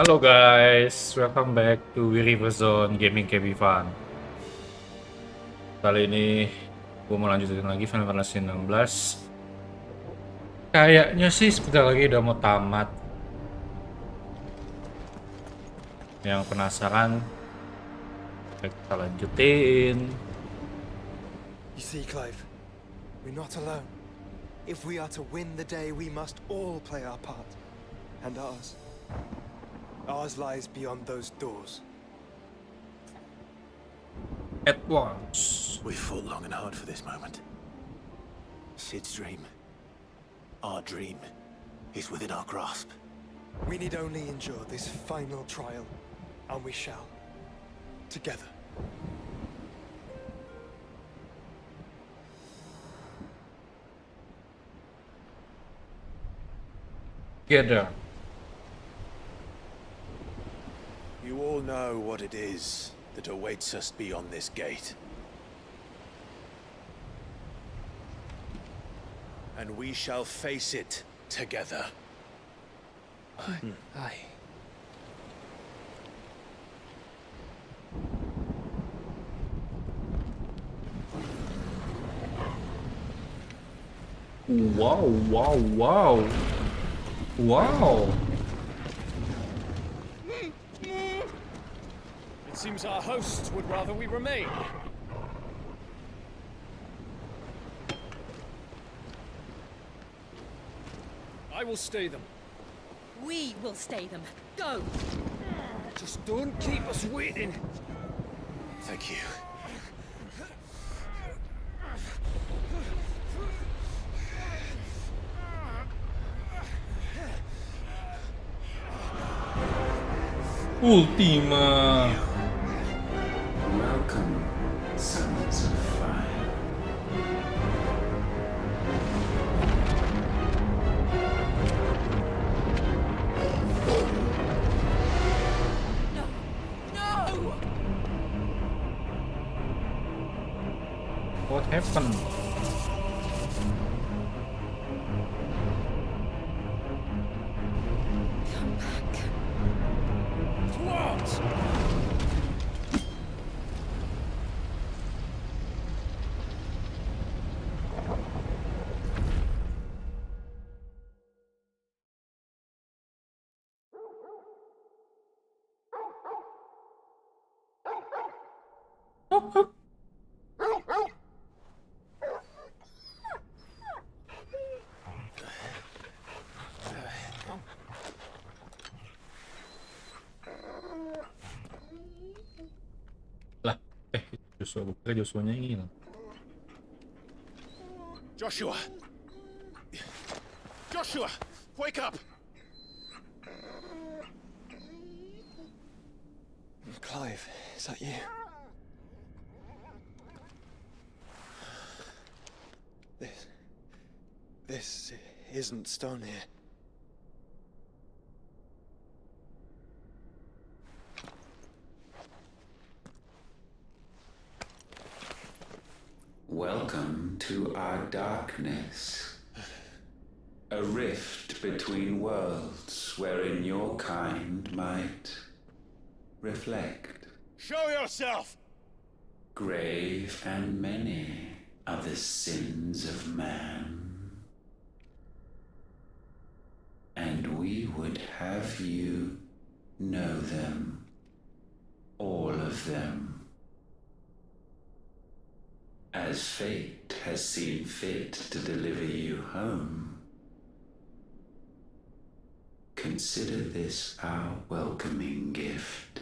Halo guys, welcome back to WiryverseZone Gaming Can Be Fun. Kali ini gue mau lanjutin lagi Final Fantasy 16. Kayaknya sih sebentar lagi udah mau tamat. Yang penasaran, kita lanjutin. You see, Clive, we're not alone. If we are to win the day, we must all play our part. And ours. Ours lies beyond those doors. At once. We fought long and hard for this moment. Sid's dream, our dream, is within our grasp. We need only endure this final trial, and we shall. Together. Together. You all know what it is that awaits us beyond this gate. And we shall face it together. Aye. Wow, wow, wow. Wow. It seems our hosts would rather we remain. I will stay them. We will stay them. Go! Just don't keep us waiting. Thank you. Ultima. Welcome, sons of fire. No! No! What happened? Come back. What? Lah, Joshua, gue kira Joshua-nya hilang. Joshua! Joshua! Wake up! Clive, is that you? This isn't stone here. Welcome to our darkness. A rift between worlds wherein your kind might reflect. Show yourself! Grave and many are the sins of man. And we would have you know them, all of them. As fate has seen fit to deliver you home, consider this our welcoming gift.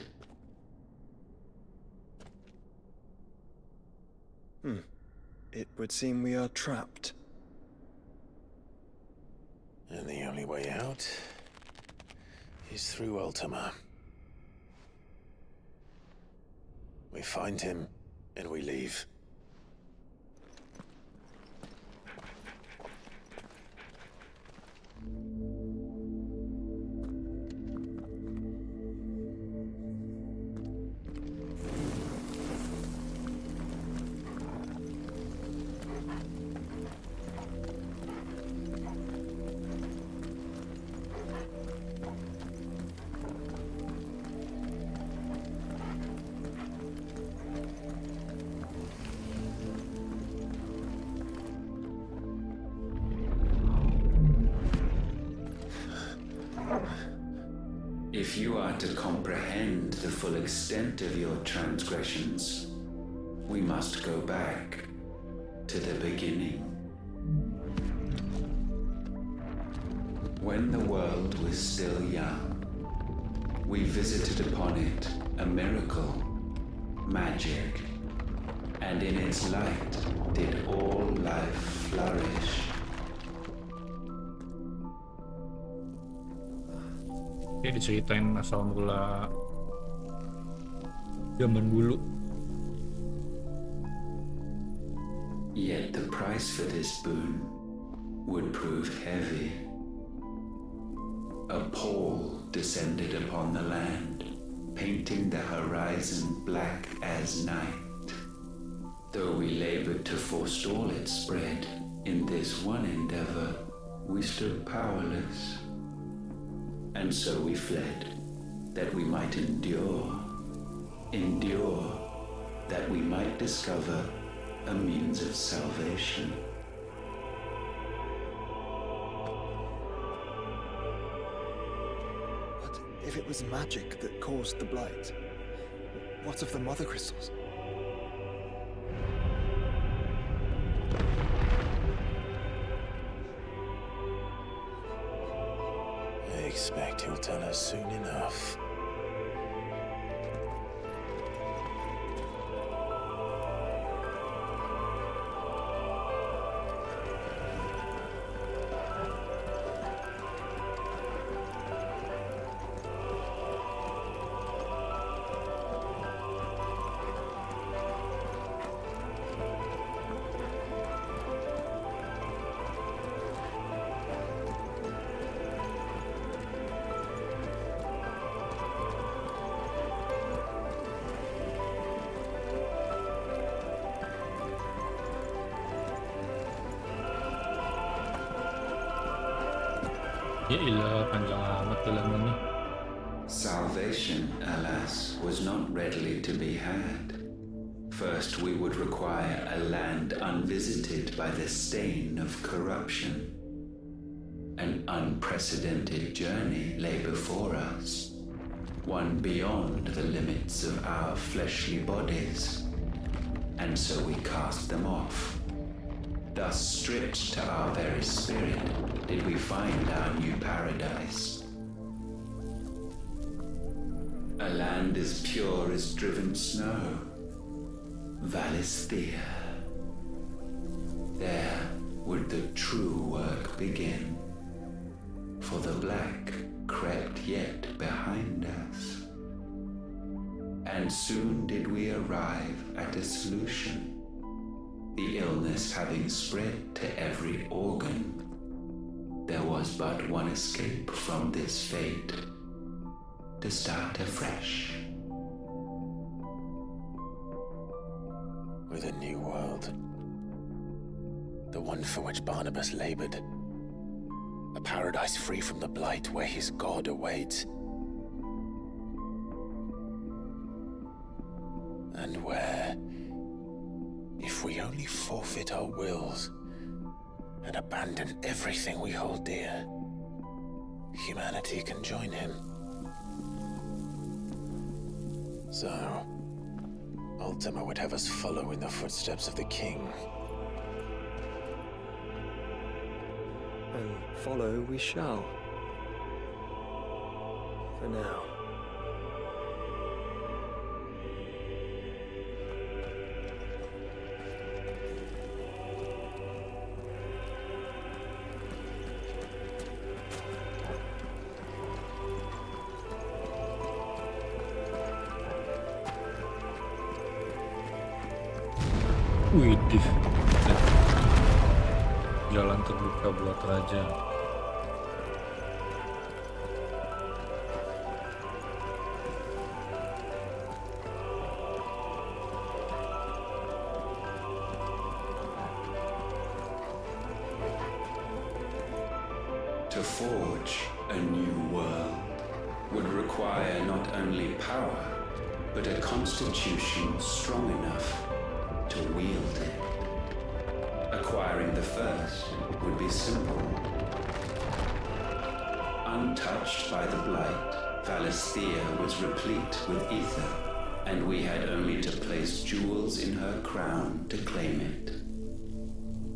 It would seem we are trapped. And the only way out is through Ultima. We find him and we leave. If you are to comprehend the full extent of your transgressions, we must go back to the beginning. When the world was still young, we visited upon it a miracle, magic, and in its light did all life flourish. Ini diceritain asal mula zaman dulu. Yet the price for this boon would prove heavy. A pall descended upon the land, painting the horizon black as night. Though we labored to forestall its spread, in this one endeavor we stood powerless. And so we fled, that we might endure, that we might discover a means of salvation. But if it was magic that caused the blight, what of the mother crystals? I expect he'll tell us soon enough. Ya ilah, panjang amat jalan ini. Salvation, alas, was not readily to be had. First, we would require a land unvisited by the stain of corruption. An unprecedented journey lay before us, one beyond the limits of our fleshly bodies. And so we cast them off. Thus stripped to our very spirit did we find our new paradise. A land as pure as driven snow, Valisthea. There would the true work begin, for the black crept yet behind us. And soon did we arrive at a solution. The illness having spread to every organ, there was but one escape from this fate: to start afresh. With a new world. The one for which Barnabas labored. A paradise free from the blight where his God awaits. And where, if we only forfeit our wills and abandon everything we hold dear, humanity can join him. So, Ultima would have us follow in the footsteps of the king. And follow we shall. For now. Widih, jalan terbuka buat raja. To forge a new world would require not only power, but a constitution strong enough to wield it. Acquiring the first would be simple. Untouched by the blight, Valisthea was replete with ether, and we had only to place jewels in her crown to claim it.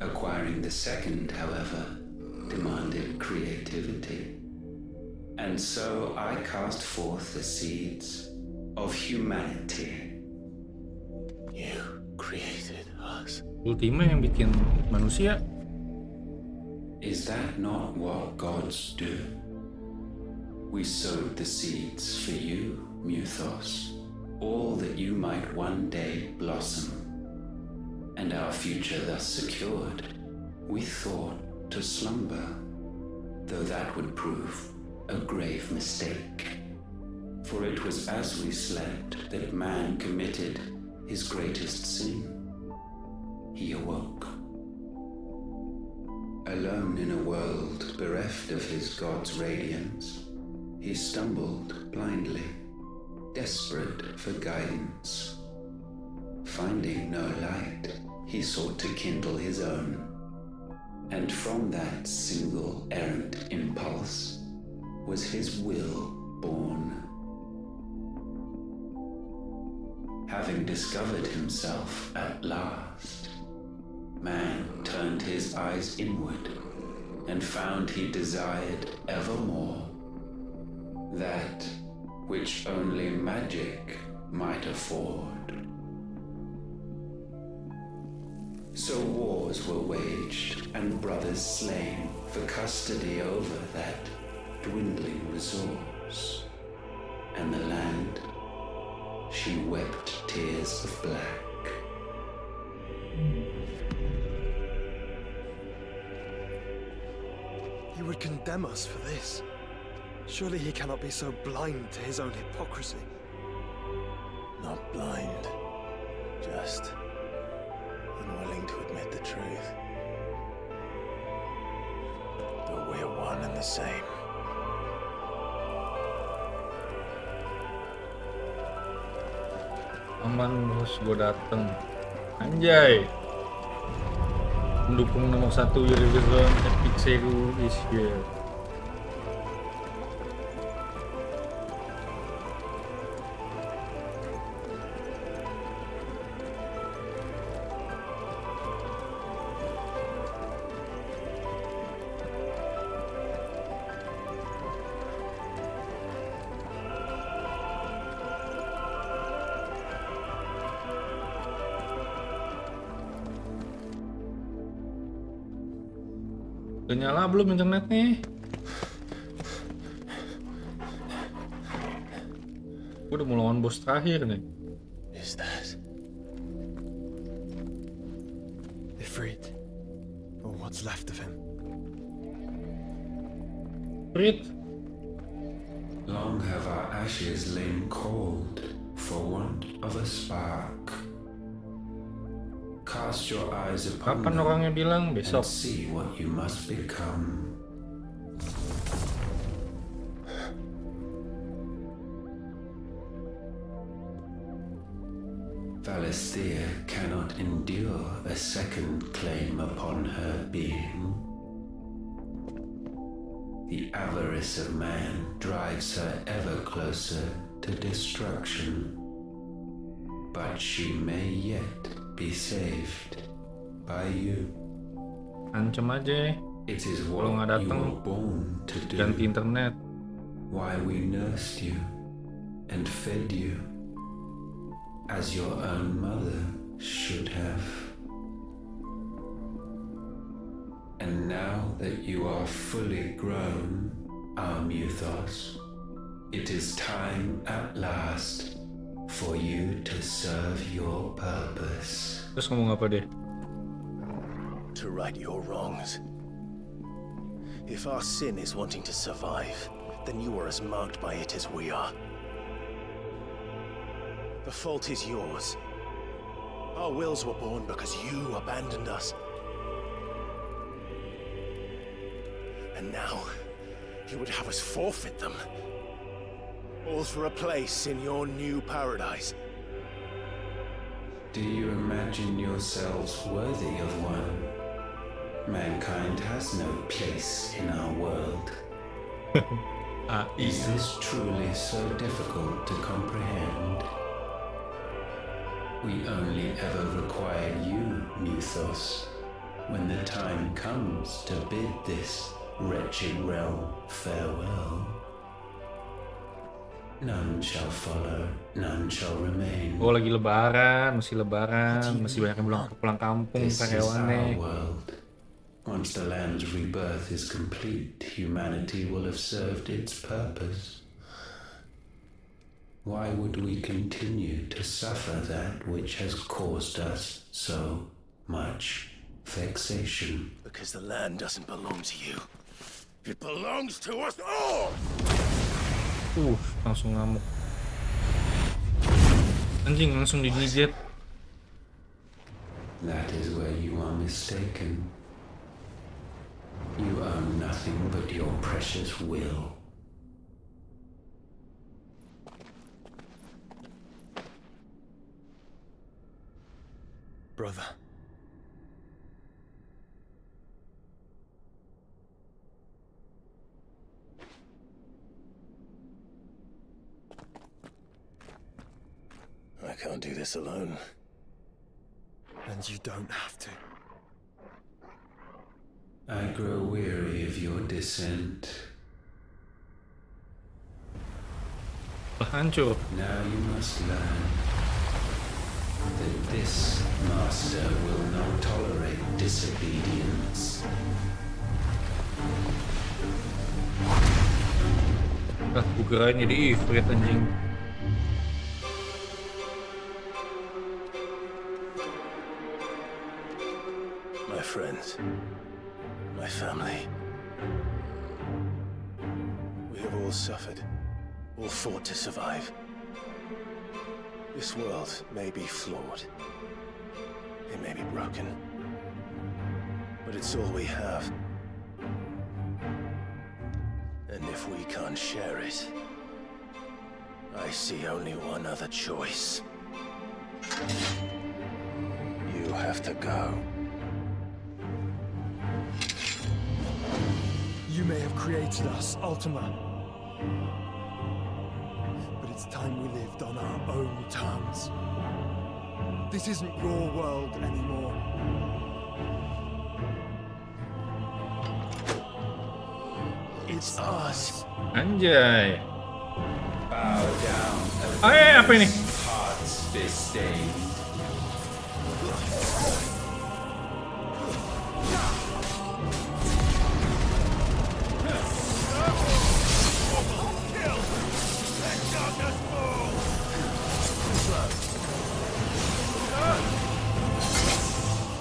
Acquiring the second, however, demanded creativity. And so I cast forth the seeds of humanity. You created us. Ultima yang bikin manusia. Is that not what gods do? We sowed the seeds for you, Muthos, all that you might one day blossom. And our future thus secured, we thought to slumber, though that would prove a grave mistake. For it was as we slept that man committed his greatest sin. He awoke. Alone in a world bereft of his god's radiance, he stumbled blindly, desperate for guidance. Finding no light, he sought to kindle his own. And from that single errant impulse was his will born. Having discovered himself at last, man turned his eyes inward and found he desired evermore that which only magic might afford. So wars were waged and brothers slain for custody over that dwindling resource, and the land, she wept tears of black. He would condemn us for this. Surely he cannot be so blind to his own hypocrisy. Not blind, just unwilling to admit the truth. But we're one and the same. Aman bos, gue dateng. Anjay. Pendukung nomor 1 WiryverseZone Epic Seru is here. Udah nyala belum internet nih? Gue udah mau lawan bos terakhir nih. Is that? Ifrit, or what's left of him. Rit. Long have our ashes lain cold for want of a spark. Cast your eyes upon Kapan them orangnya bilang and besok? see what you must become. Valisthea cannot endure a second claim upon her being. The avarice of man drives her ever closer to destruction. But she may yet be saved by you. Ancam aja. It is Kalau what nggak you datang, were born to do. ganti internet. Why we nursed you and fed you as your own mother should have. And now that you are fully grown, our Muthos, it is time at last for you to serve your purpose. Terus ngomong apa deh? To right your wrongs. If our sin is wanting to survive, then you are as marked by it as we are. The fault is yours. Our wills were born because you abandoned us. And now, you would have us forfeit them. All for a place in your new paradise. Do you imagine yourselves worthy of one? Mankind has no place in our world. Is this truly so difficult to comprehend? We only ever require you, Mythos, when the time comes to bid this wretched realm farewell. None shall follow, none shall remain. Oh, lagi lebaran, masih banyak yang pulang kampung This is our karyawannya. world. Once the land's rebirth is complete, humanity will have served its purpose. Why would we continue to suffer that which has caused us so much vexation? Because the land doesn't belong to you. It belongs to us all! Langsung ngamuk. Anjing, langsung digigit. That is where you are mistaken. You own nothing but your precious will. Brother. I can't do this alone. And you don't have to. I grow weary of your dissent. Hancur. Now you must learn that this master will not tolerate disobedience. Gue kirain jadi Ifrit anjing. My friends, my family. We have all suffered, all fought to survive. This world may be flawed. It may be broken. But it's all we have. And if we can't share it, I see only one other choice. You have to go. You may have created us, Ultima. But it's time we lived on our own terms. This isn't your world anymore. It's us. Anjay. Bow down. Apa ini? Hearts disdained.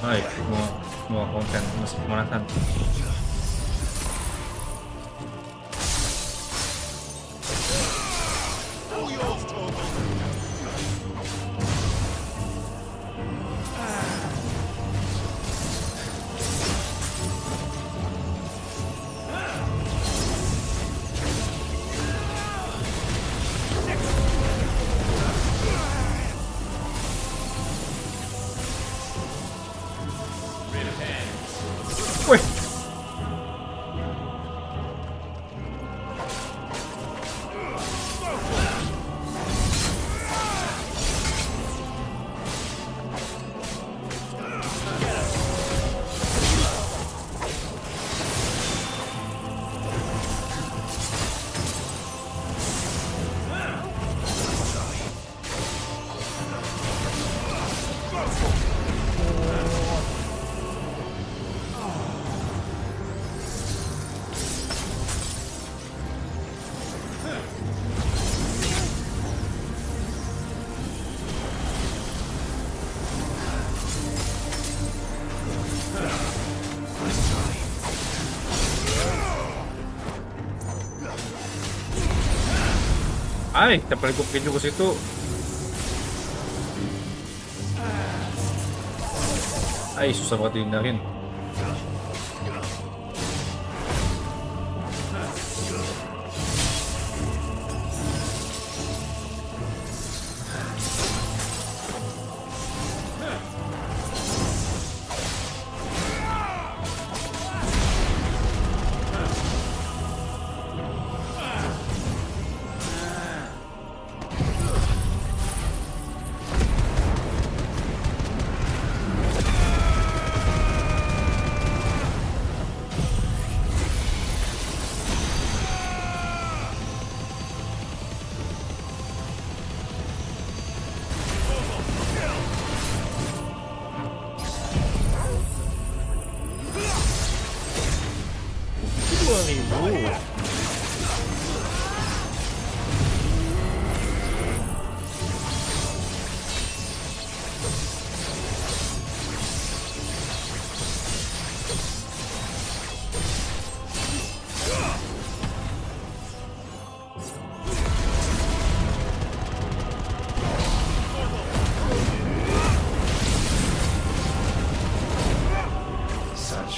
Hai, mau konten masih pemanasan. Wih. Tiap kali gue pinju ke situ. Susah banget dihindarin.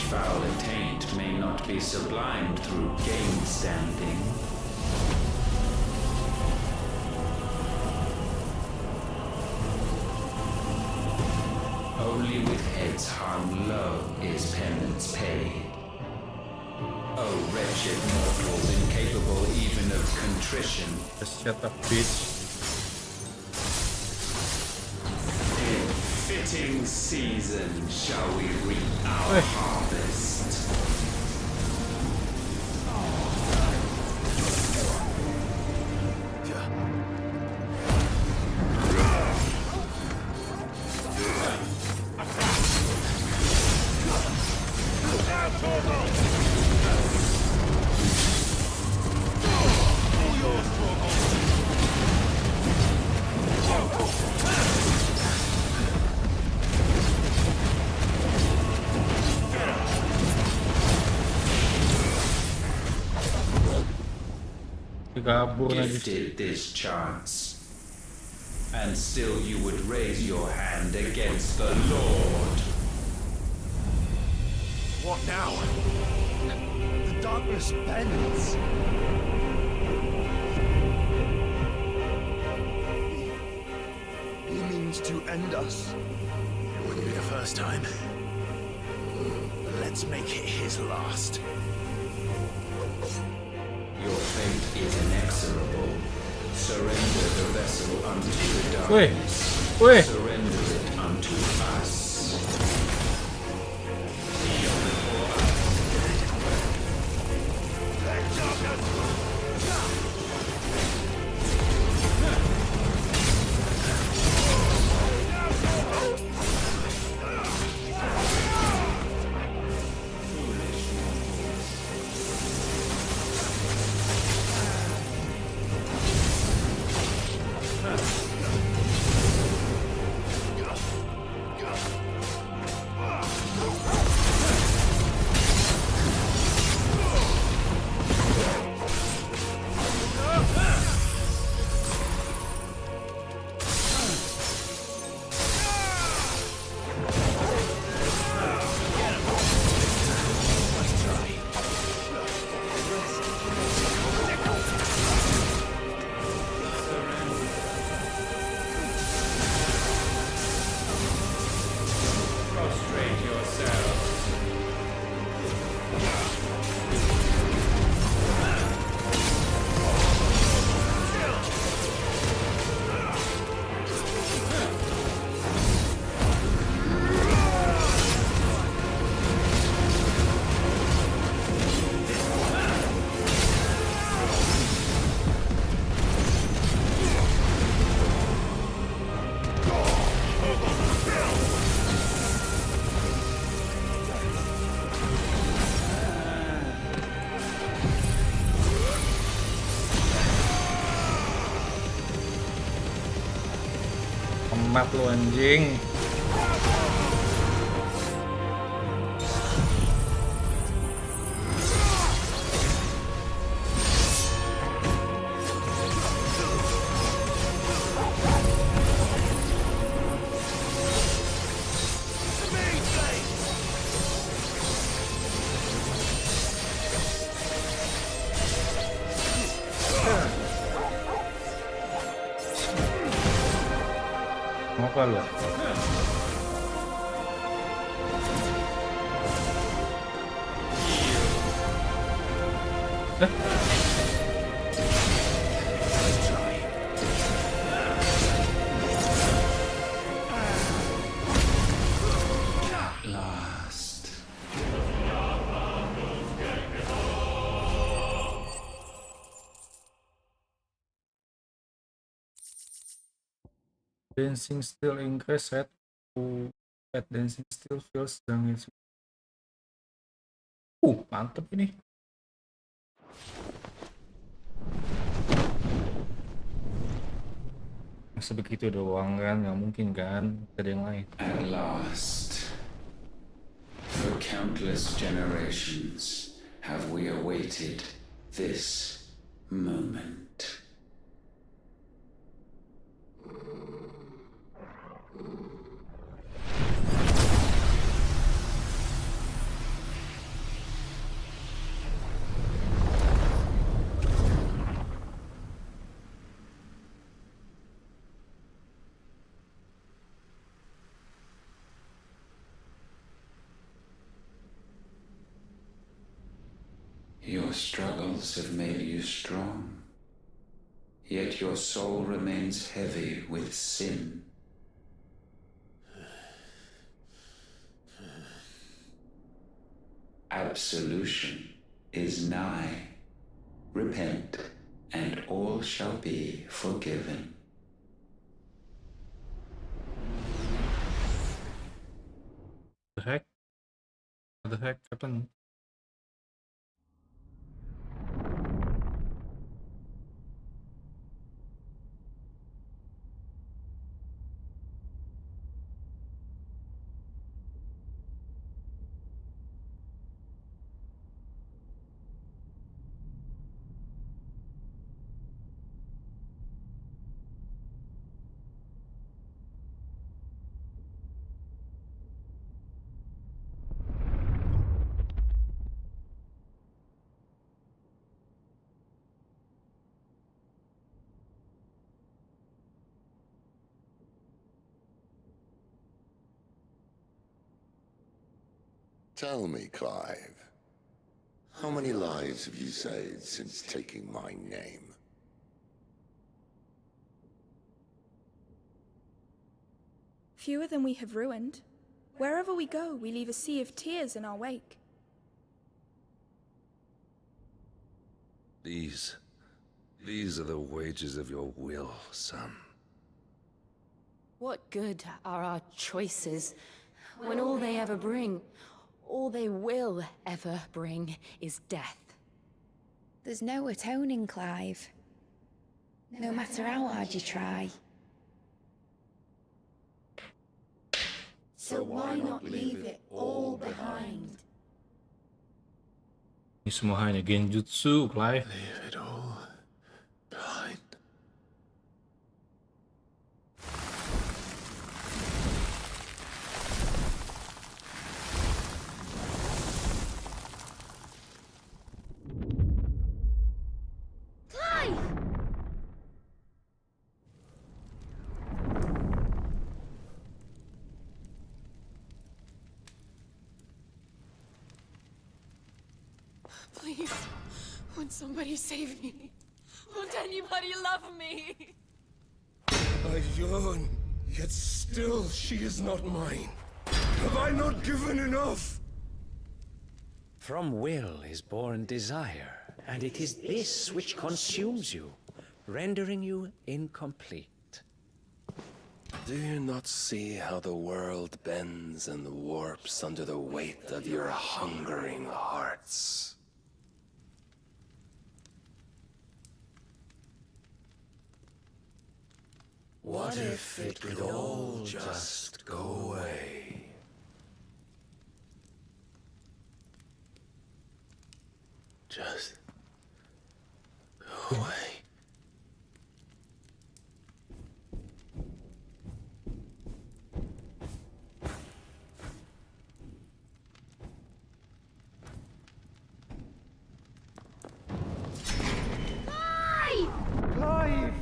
foul attaint may not be sublimed through game standing. Only with heads hung low is penance paid. Oh, wretched mortals, incapable even of contrition. Just shut up, bitch. In fitting season shall we reap our harvest. Kabur lagi. Gifted this chance, and still you would raise your hand against the Lord. What now? The darkness bends. He means to end us. It wouldn't be the first time. Let's make it his last. Your fate is inexorable. Surrender the vessel unto the Wait, darkness. wait. Surrender it unto us. Tamat lu anjing. Mau apa lu? Last. Dancing still increase set to at dancing still feels damage. Mantep ini. Masa begitu doang kan, nggak mungkin kan, ada yang lain. At last, for countless generations have we awaited this moment. struggles have made you strong, yet your soul remains heavy with sin. Absolution is nigh. Repent, and all shall be forgiven. The heck? What the heck happened? Tell me, Clive, how many lives have you saved since taking my name? Fewer than we have ruined. Wherever we go, we leave a sea of tears in our wake. These are the wages of your will, son. What good are our choices when all they ever bring, all they will ever bring, is death? There's no atoning, Clive. No matter how hard you try. So why not leave it all behind? Ini semua hanya genjutsu, Clive. Leave it all behind. Please, won't somebody save me? Won't anybody love me? I yearn, yet still she is not mine. Have I not given enough? From will is born desire, and it is this which consumes you, rendering you incomplete. Do you not see how the world bends and warps under the weight of your hungering hearts? What if it could all just go away? Just go away. Clive!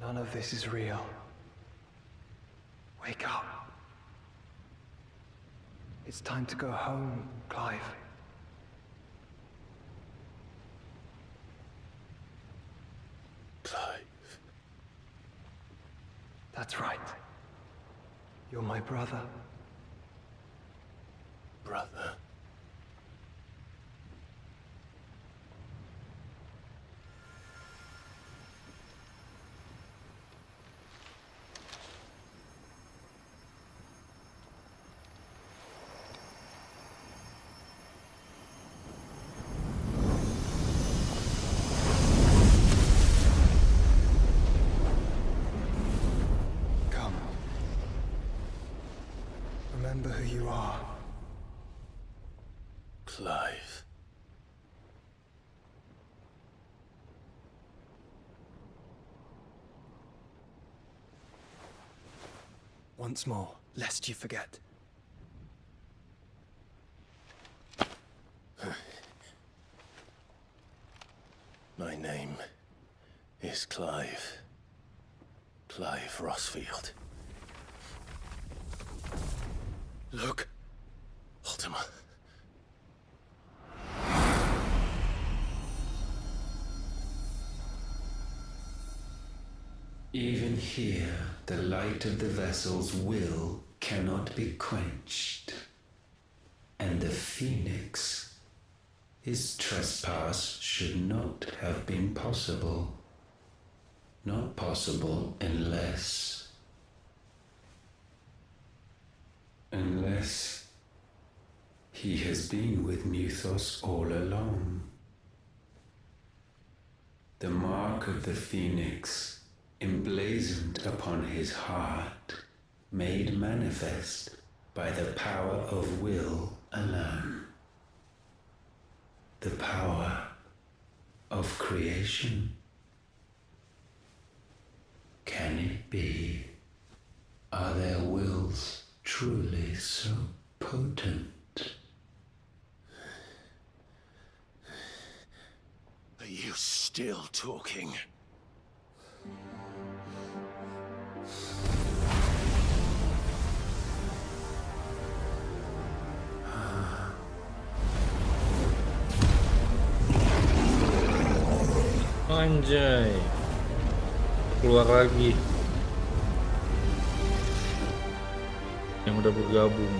None of this is real. Wake up. It's time to go home, Clive. Clive. That's right. You're my brother. Brother. Come. Remember who you are. Clive. Once more, lest you forget. My name is Clive. Clive Rossfield. Look. Ultima. Even here, the light of the vessel's will cannot be quenched. And the Phoenix, his trespass should not have been possible. Not possible unless he has been with Muthos all along. The mark of the Phoenix, emblazoned upon his heart, made manifest by the power of will alone. The power of creation. Can it be? Are their wills truly so potent? Are you still talking? Anjay, keluar lagi yang udah bergabung.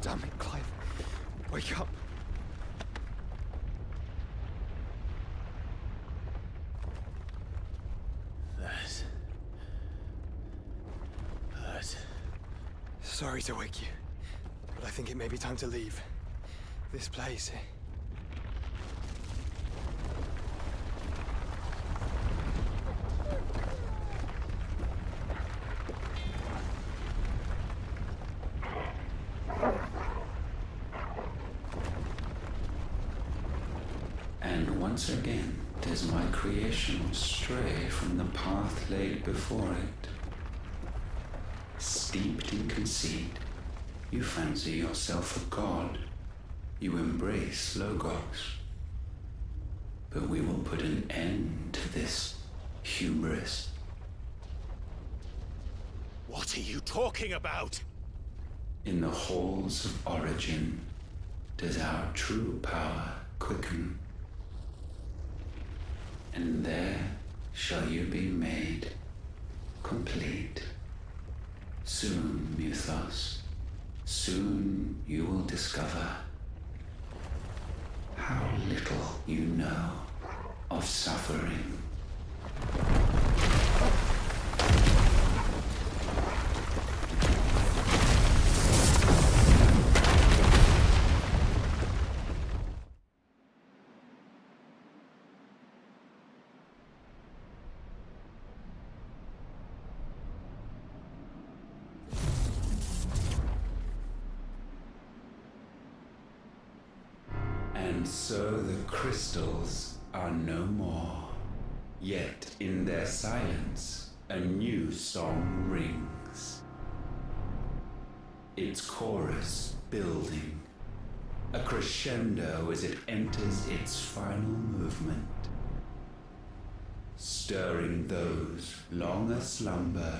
Damn it, Clive. Wake up. That. Sorry to wake you, but I think it may be time to leave. This place. And once again, does my creation stray from the path laid before it? Steeped in conceit, you fancy yourself a god. You embrace Logos. But we will put an end to this hubris. What are you talking about? In the halls of origin, does our true power quicken? And there shall you be made complete. Soon, Muthos, soon you will discover how little you know of suffering. And so the crystals are no more. Yet in their silence, a new song rings. Its chorus building, a crescendo as it enters its final movement, stirring those long aslumber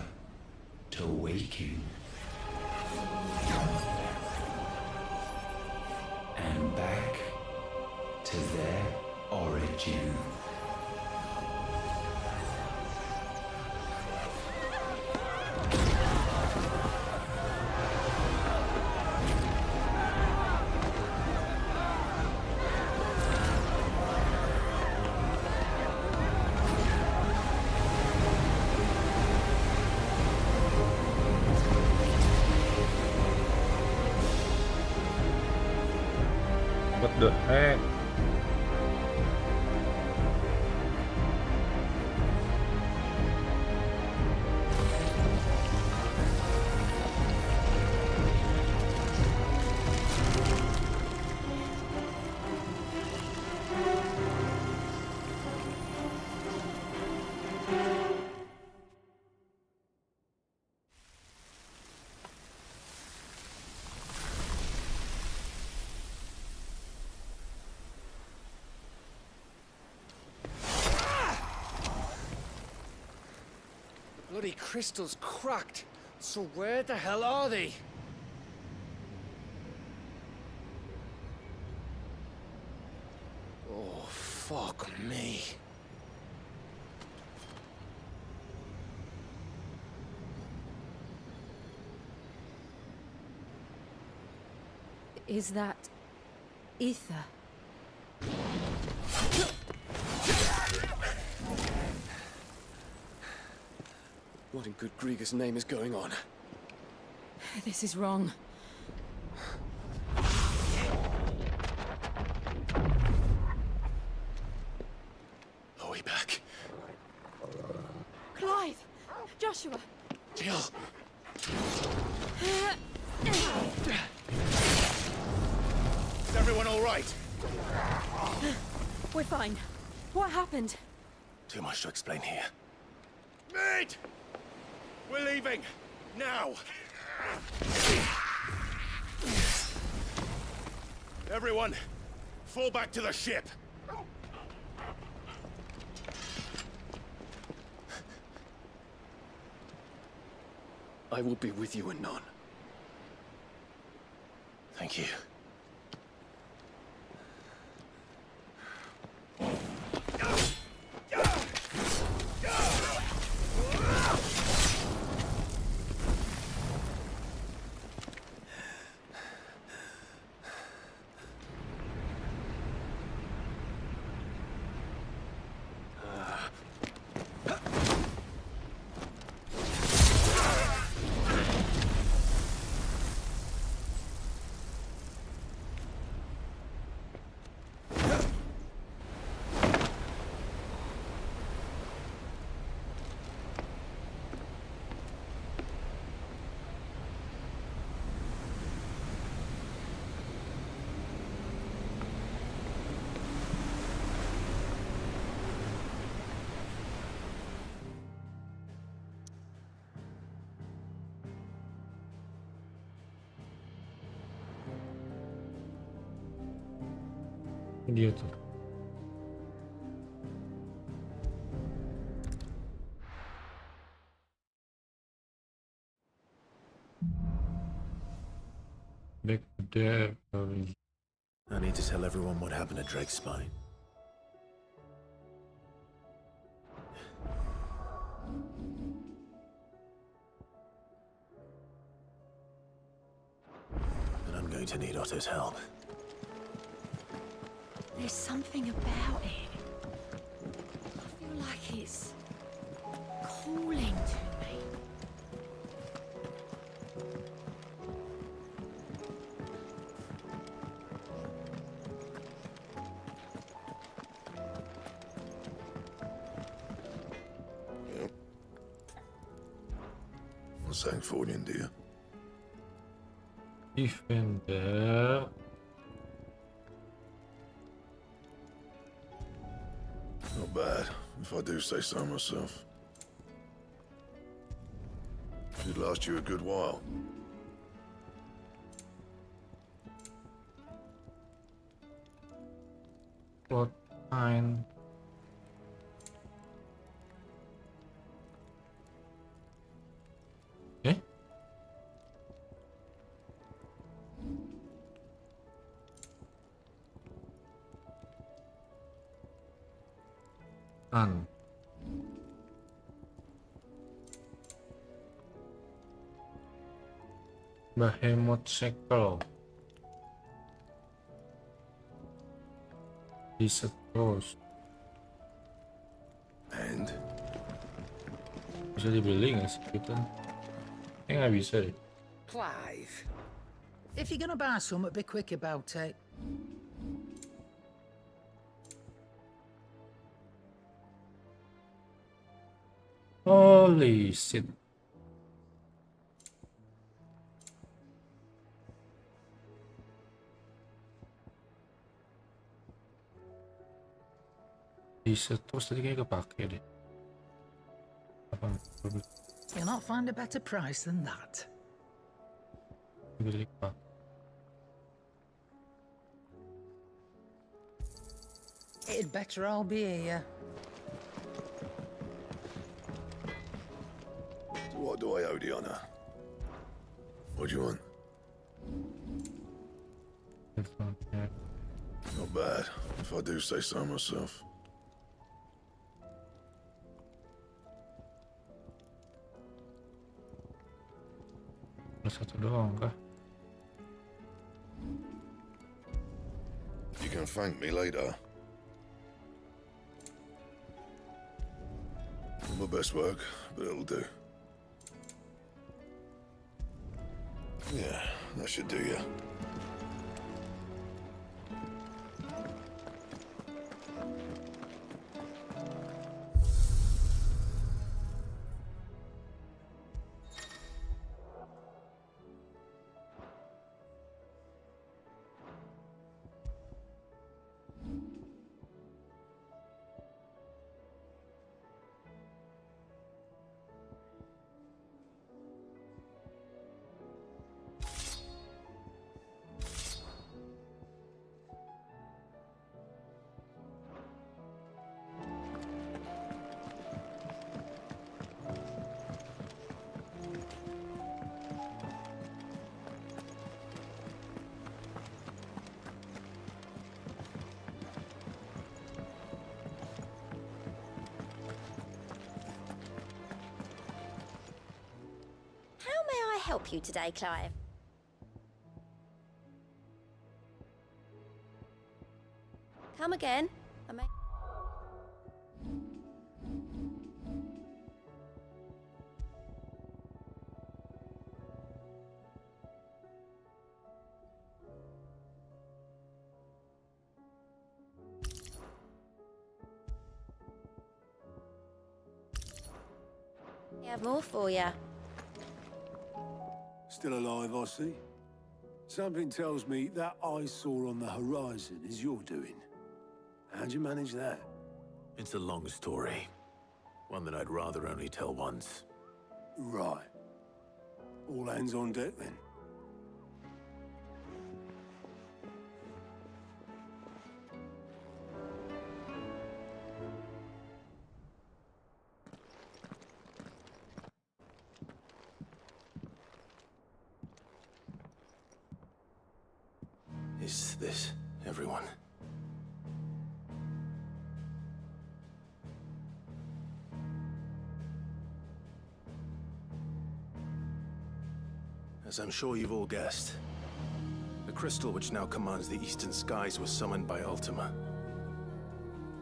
to waking. And back to their origin. What the heck? Bloody crystal's cracked. So where the hell are they? Oh, fuck me. Is that ether? What in good Grieger's name is going on? This is wrong. Are we back? Clive! Joshua! Jill! Is everyone all right? We're fine. What happened? Too much to explain here. Mate! We're leaving! Now! Everyone, fall back to the ship! I will be with you anon. Thank you. Dia tuh. Back to there, probably. I need to tell everyone what happened to Drake's spine. But I'm going to need Otto's help. There's something about it. I feel like it's calling to me. Vad sang fågeln det? Defender. Not bad. if I do say so myself. Should last you a good while. Plot 9. Eh? Kan. Behemoth Shackle. Bisa terus. And? Bisa dibeli nggak sih kita? Nggak bisa deh. Clive, if you're gonna buy something, be quick about it. Holy shit. Bisa terus tadi kayak kepake deh. Apa? You'll not find a better price than that. Beli pak. It'd better all be here. What do I owe the honor? What do you want? Not bad, if I do say so myself. Satu doang kah? You can thank me later. Not my best work, but it'll do. Yeah, that should do you. Help you today, Clive? Come again. I have more for you. Still alive, I see. Something tells me that eyesore on the horizon is your doing. How'd you manage that? It's a long story. One that I'd rather only tell once. Right. All hands on deck, then. Is this everyone? As I'm sure you've all guessed, the crystal which now commands the eastern skies was summoned by Ultima.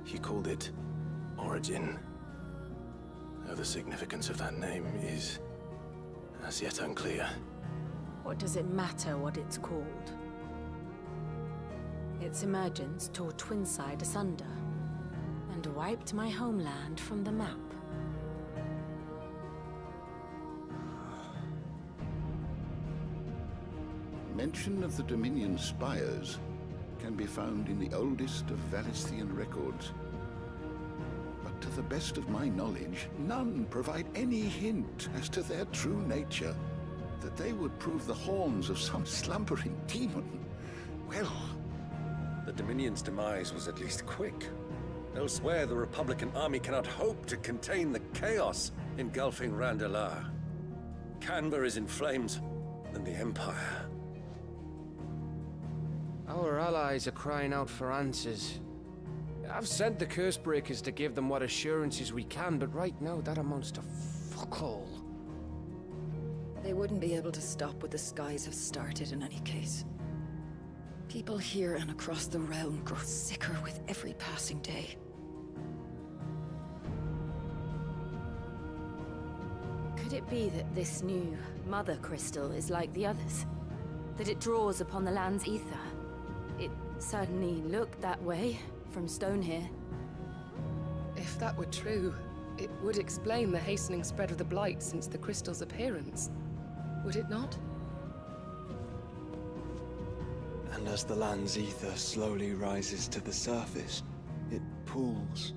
He called it Origin. Though the significance of that name is as yet unclear. What does it matter what it's called? Its emergence tore Twinside asunder and wiped my homeland from the map. Mention of the Dominion spires can be found in the oldest of Valisthian records. But to the best of my knowledge, none provide any hint as to their true nature. That they would prove the horns of some slumbering demon. Well, The Dominion's demise was at least quick. Elsewhere, the Republican army cannot hope to contain the chaos engulfing Randalar. Canberra is in flames, and the Empire. Our allies are crying out for answers. I've sent the Cursebreakers to give them what assurances we can, but right now that amounts to fuck all. They wouldn't be able to stop what the skies have started in any case. People here and across the realm grow sicker with every passing day. Could it be that this new Mother Crystal is like the others? That it draws upon the land's ether? It certainly looked that way from stone here. If that were true, it would explain the hastening spread of the Blight since the crystal's appearance. Would it not? And as the land's ether slowly rises to the surface, it pools,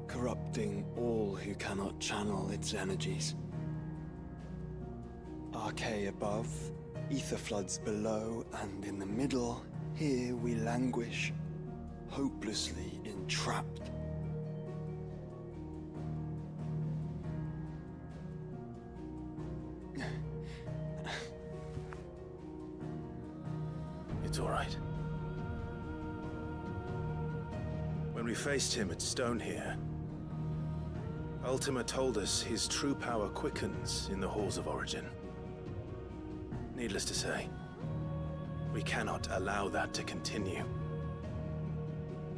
corrupting all who cannot channel its energies. Archay above, ether floods below, and in the middle, here we languish, hopelessly entrapped. It's all right. When we faced him at Stone here, Ultima told us his true power quickens in the halls of origin. Needless to say, we cannot allow that to continue.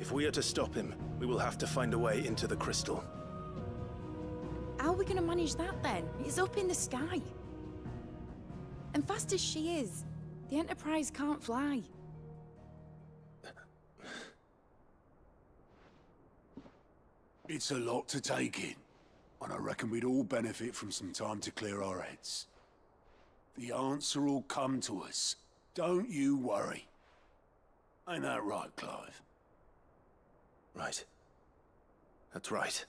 If we are to stop him, we will have to find a way into the crystal. How are we going to manage that then? It's up in the sky. And fast as she is, the Enterprise can't fly. It's a lot to take in, and I reckon we'd all benefit from some time to clear our heads. The answer will come to us. Don't you worry. Ain't that right, Clive? Right. That's right.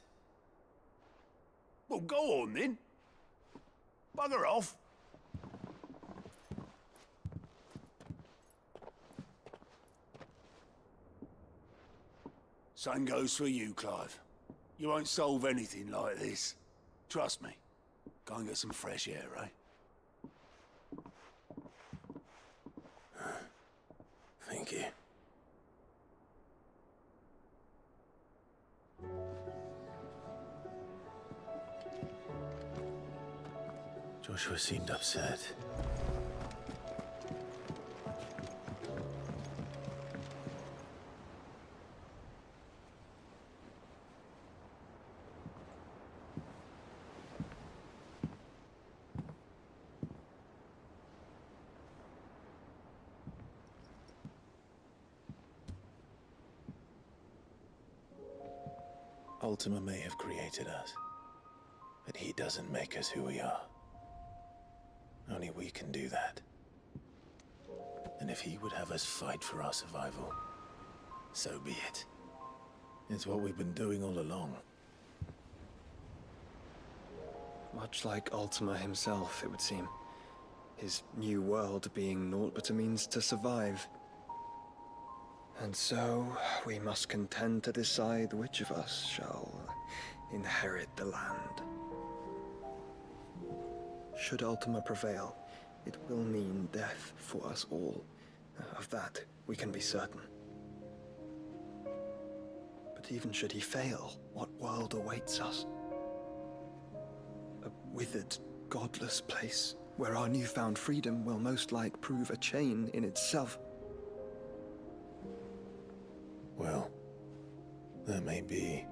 Well, go on then. Bugger off. Same goes for you, Clive. You won't solve anything like this. Trust me. Go and get some fresh air, eh? Thank you. Joshua seemed upset. Ultima may have created us, but he doesn't make us who we are. Only we can do that. And if he would have us fight for our survival, so be it. It's what we've been doing all along. Much like Ultima himself, it would seem. His new world being naught but a means to survive. And so, we must contend to decide which of us shall inherit the land. Should Ultima prevail, it will mean death for us all. Of that, we can be certain. But even should he fail, what world awaits us? A withered, godless place, where our newfound freedom will most like prove a chain in itself. Well, that may be.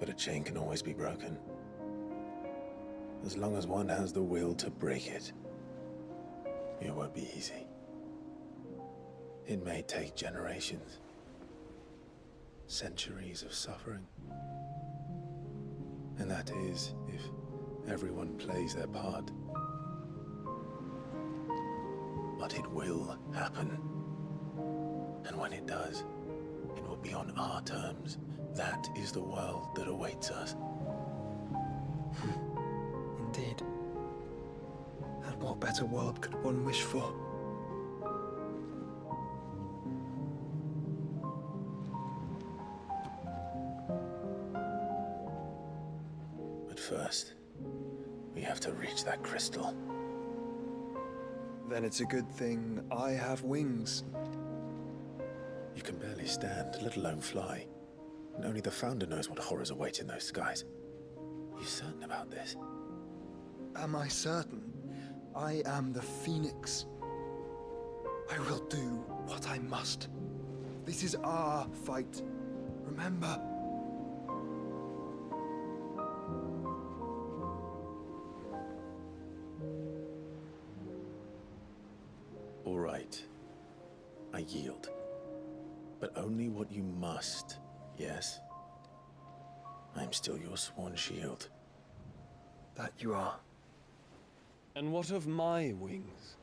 But a chain can always be broken. As long as one has the will to break it. It won't be easy. It may take generations. Centuries of suffering. And that is, if everyone plays their part. But it will happen. And when it does, it will be on on our terms. That is the world that awaits us. Indeed. And what better world could one wish for? But first, we have to reach that crystal. Then it's a good thing I have wings. You can barely stand, let alone fly. And only the Founder knows what horrors await in those skies. You certain about this? Am I certain? I am the Phoenix. I will do what I must. This is our fight. Remember? All right. I yield. But only what you must, yes? I'm still your sworn shield. That you are. And what of my wings?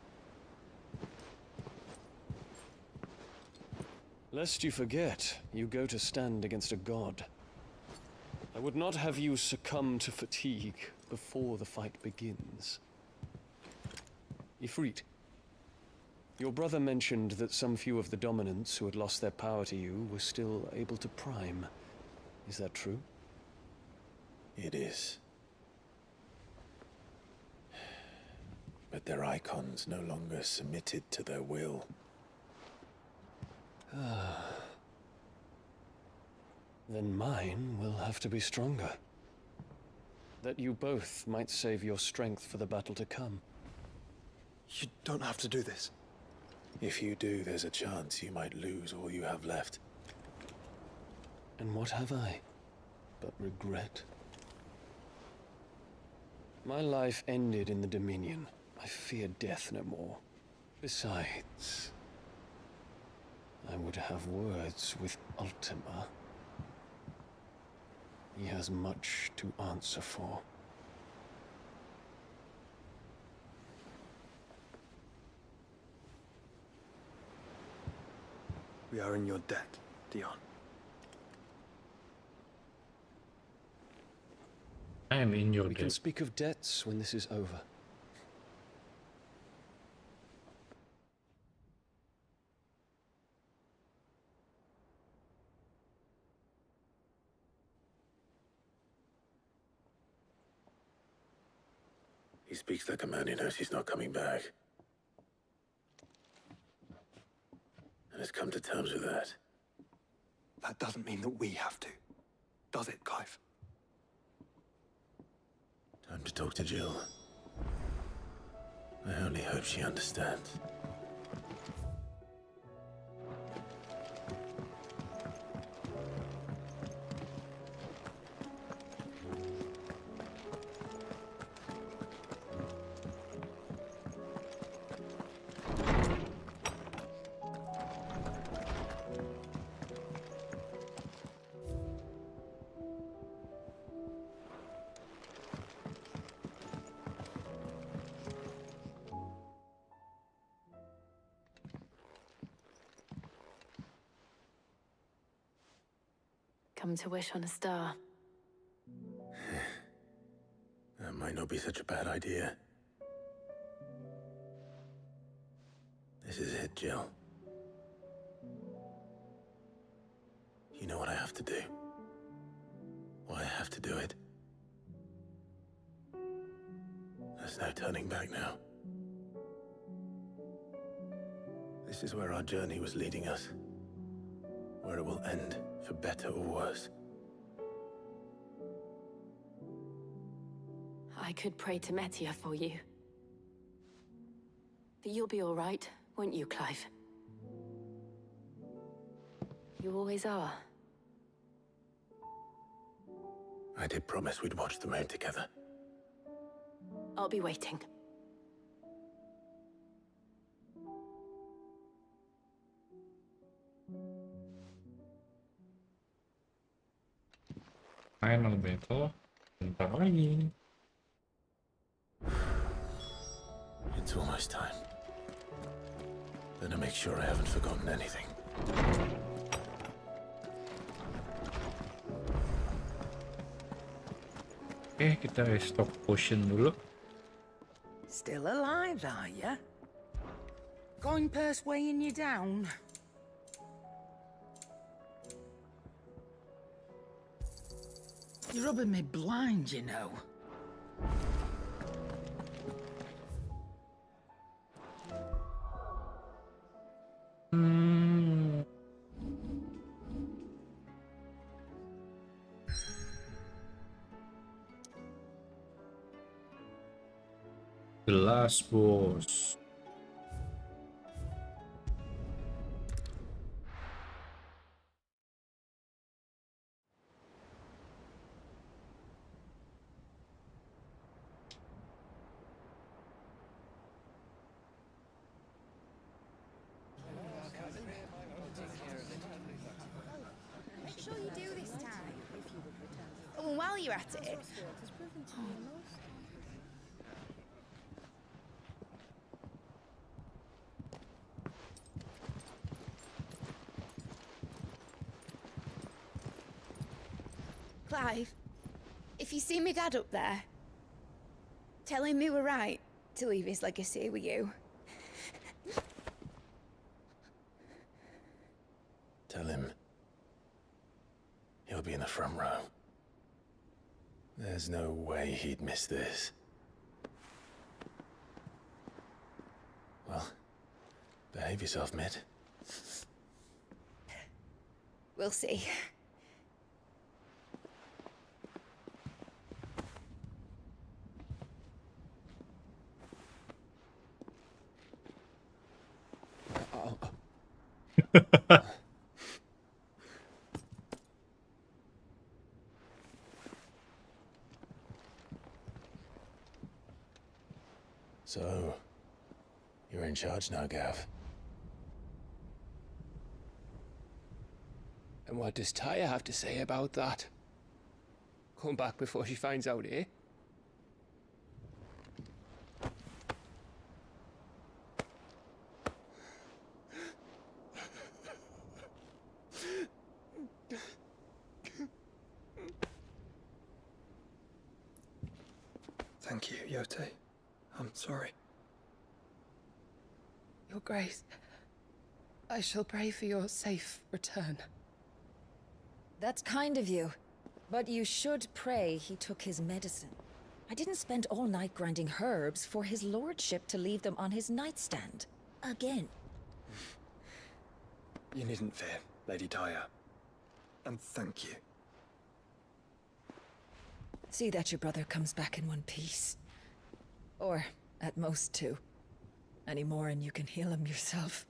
Lest you forget, you go to stand against a god. I would not have you succumb to fatigue before the fight begins. Ifrit, your brother mentioned that some few of the dominants who had lost their power to you were still able to prime. Is that true? It is. But their icons no longer submitted to their will. Then mine will have to be stronger. That you both might save your strength for the battle to come. You don't have to do this. If you do, there's a chance you might lose all you have left. And what have I but regret? My life ended in the Dominion. I fear death no more. Besides, I would have words with Ultima. He has much to answer for. We are in your debt, Dion. I am in your We can debt. speak of debts when this is over. He speaks like a man who knows he's not coming back. And has come to terms with that. That doesn't mean that we have to. Does it, Clive? Time to talk to Jill. I only hope she understands. Come to wish on a star. That might not be such a bad idea. This is it, Jill. You know what I have to do. Why I have to do it. There's no turning back now. This is where our journey was leading us. Where it will end, for better or worse. I could pray to Metia for you. But you'll be all right, won't you, Clive? You always are. I did promise we'd watch the moon together. I'll be waiting. Final battle. Bentar lagi. It's almost time. Better make sure I haven't forgotten anything. Oke, kita restock potion dulu. Still alive, are ya? Going purse weighing you down? You're rubbing me blind, you know. The last boss. Make sure you do this time. Oh, and while you're at it. Clive, if you see me dad up there, tell him we were right to leave his legacy with you. Tell him he'll be in the front row. There's no way he'd miss this. Well, behave yourself, Mitt. We'll see. So, you're in charge now, Gav. And what does Taya have to say about that? Come back before she finds out, eh? Thank you, Yote. I'm sorry. Your Grace, I shall pray for your safe return. That's kind of you. But you should pray he took his medicine. I didn't spend all night grinding herbs for his lordship to leave them on his nightstand. Again. You needn't fear, Lady Taya. And thank you. See that your brother comes back in one piece. Or, at most, two. Any more and you can heal him yourself.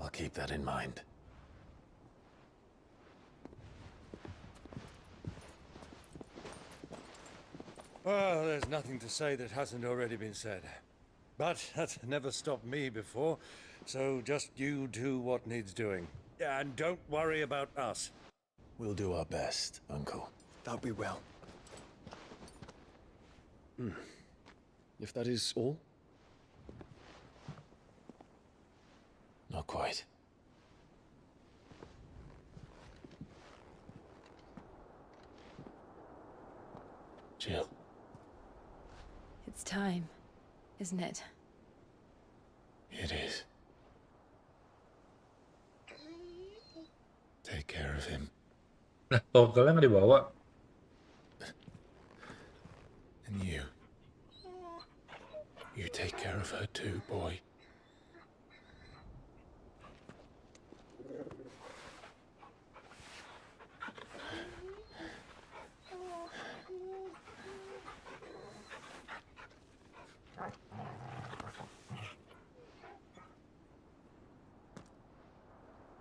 I'll keep that in mind. Well, there's nothing to say that hasn't already been said. But that's never stopped me before, so just you do what needs doing. And don't worry about us. We'll do our best, Uncle. That we will. If that is all? Not quite. Jill. It's time, isn't it? It is. Take care of him. Nah, portalnya nggak dibawa. And you. You take care of her too, boy.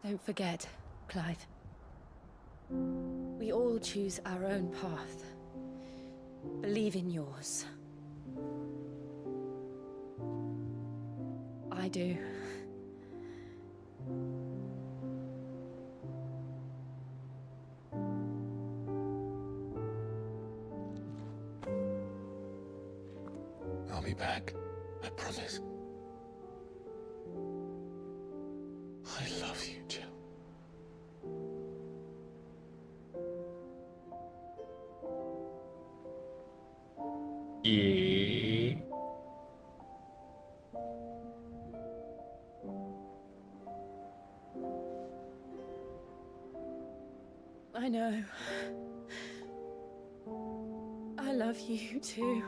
Don't forget, Clive. We all choose our own path. Believe in yours. I do. I'll be back. I promise. I love you, Jill. Yeah. I know. I love you too.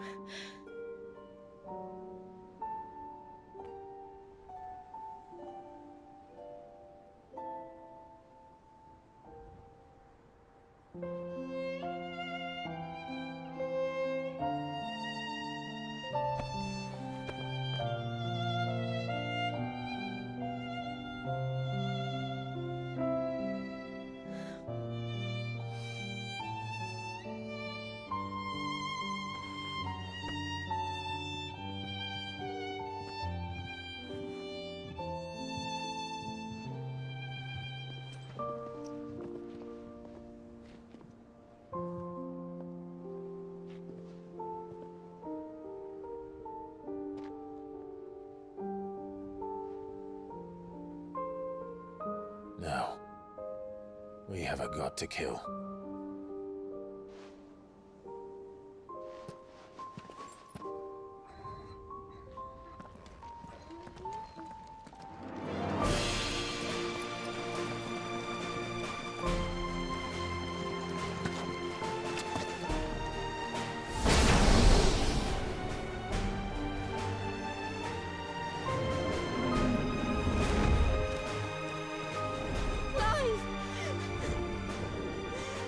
Now, we have a god to kill.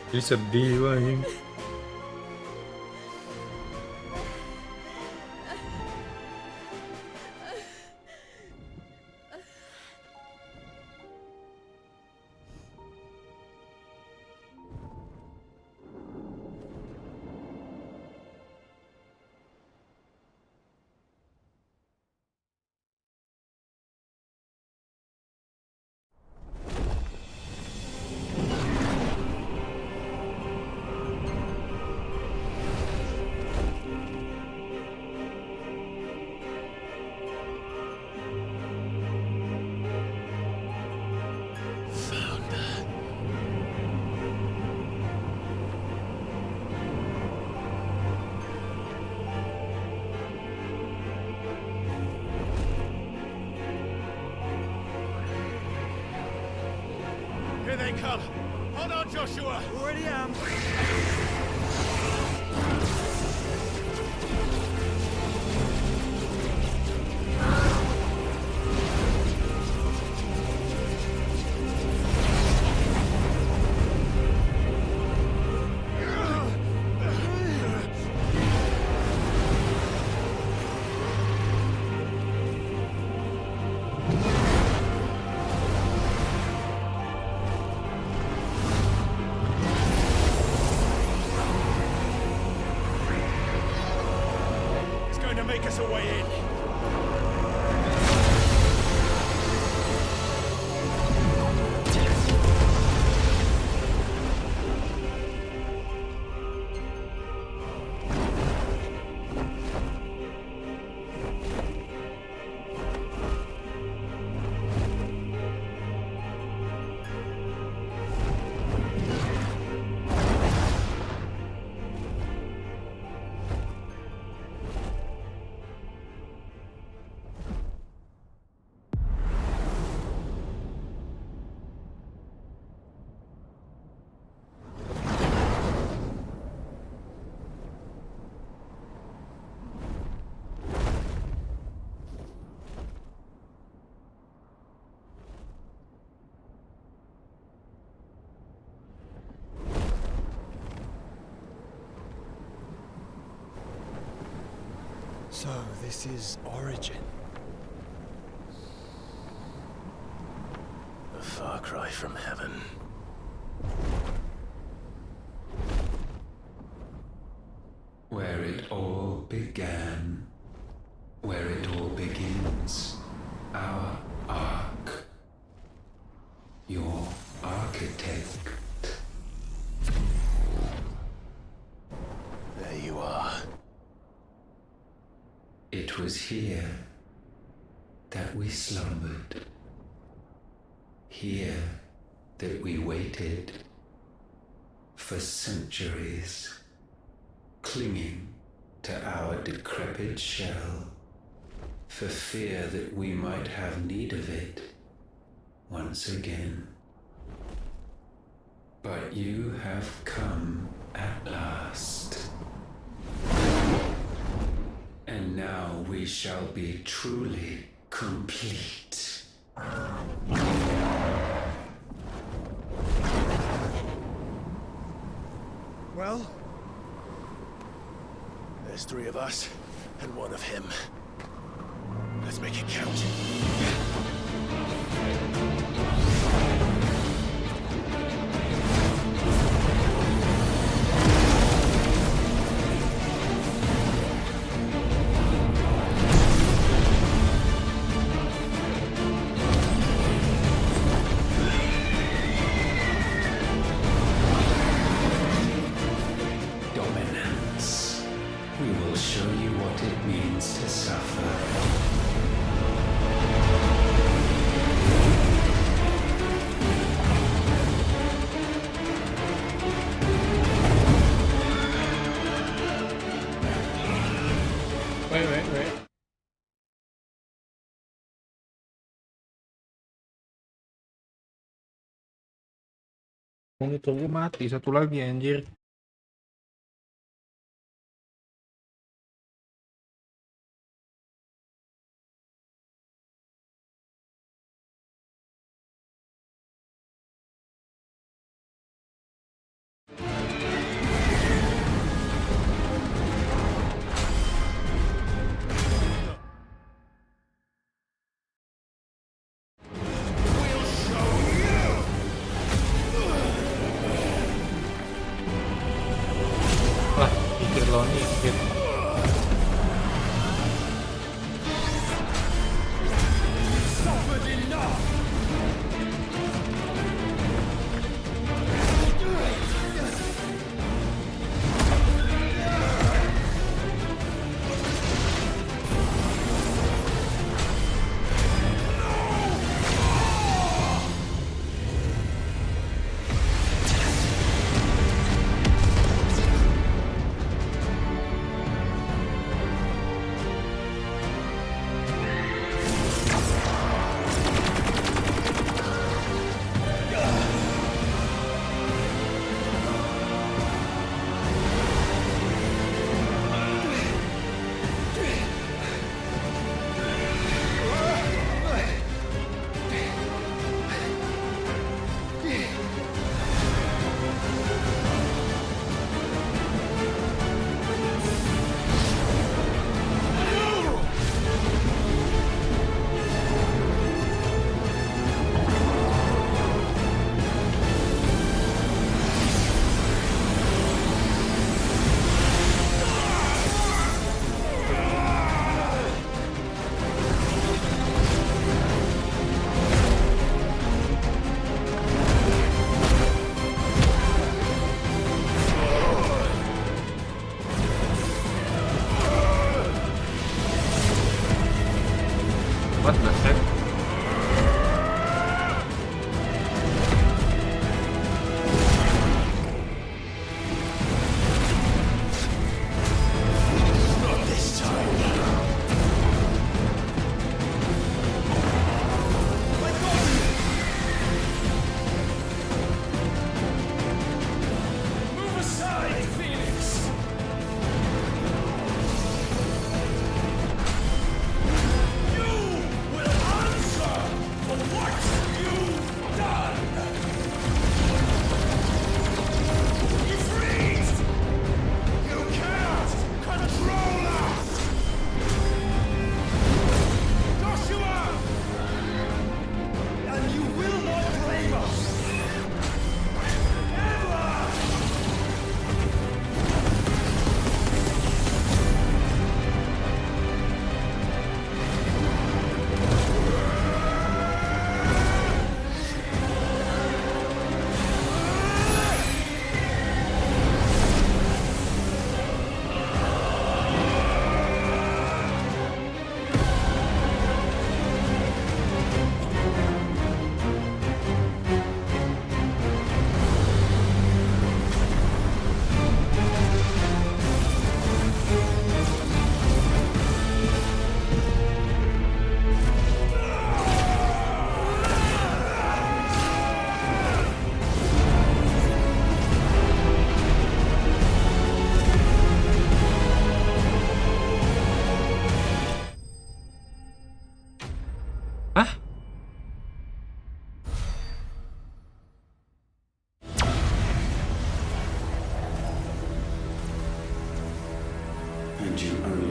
Jadi sedih banget. Here they come. Hold on, Joshua. Already am. Make us a way in. So, this is Origin. A far cry from heaven. Where it all began, where it all begins, our ark, your architect. There you are. It was here that we slumbered, here that we waited for centuries, clinging to our decrepit shell, for fear that we might have need of it once again. But you have come at last. And now we shall be truly complete. Well, there's 3 of us and 1 of him. Let's make it count. Dominance. We will show you what it means to suffer. Wait. Monitor gue mati, satu lagi anjir. Lah, pikir lo nih, gitu.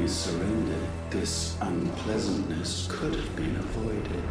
we surrendered, this unpleasantness could have been avoided.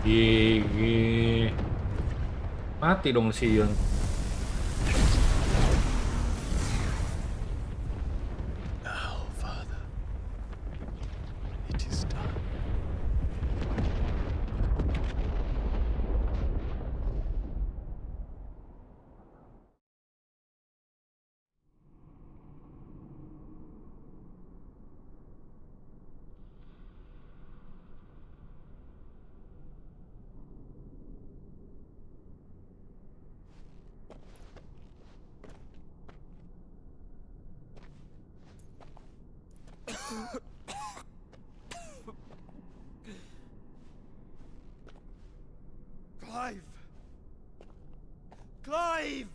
GG. Mati dong si Yun. Now, Father, it is done. Clive! Clive!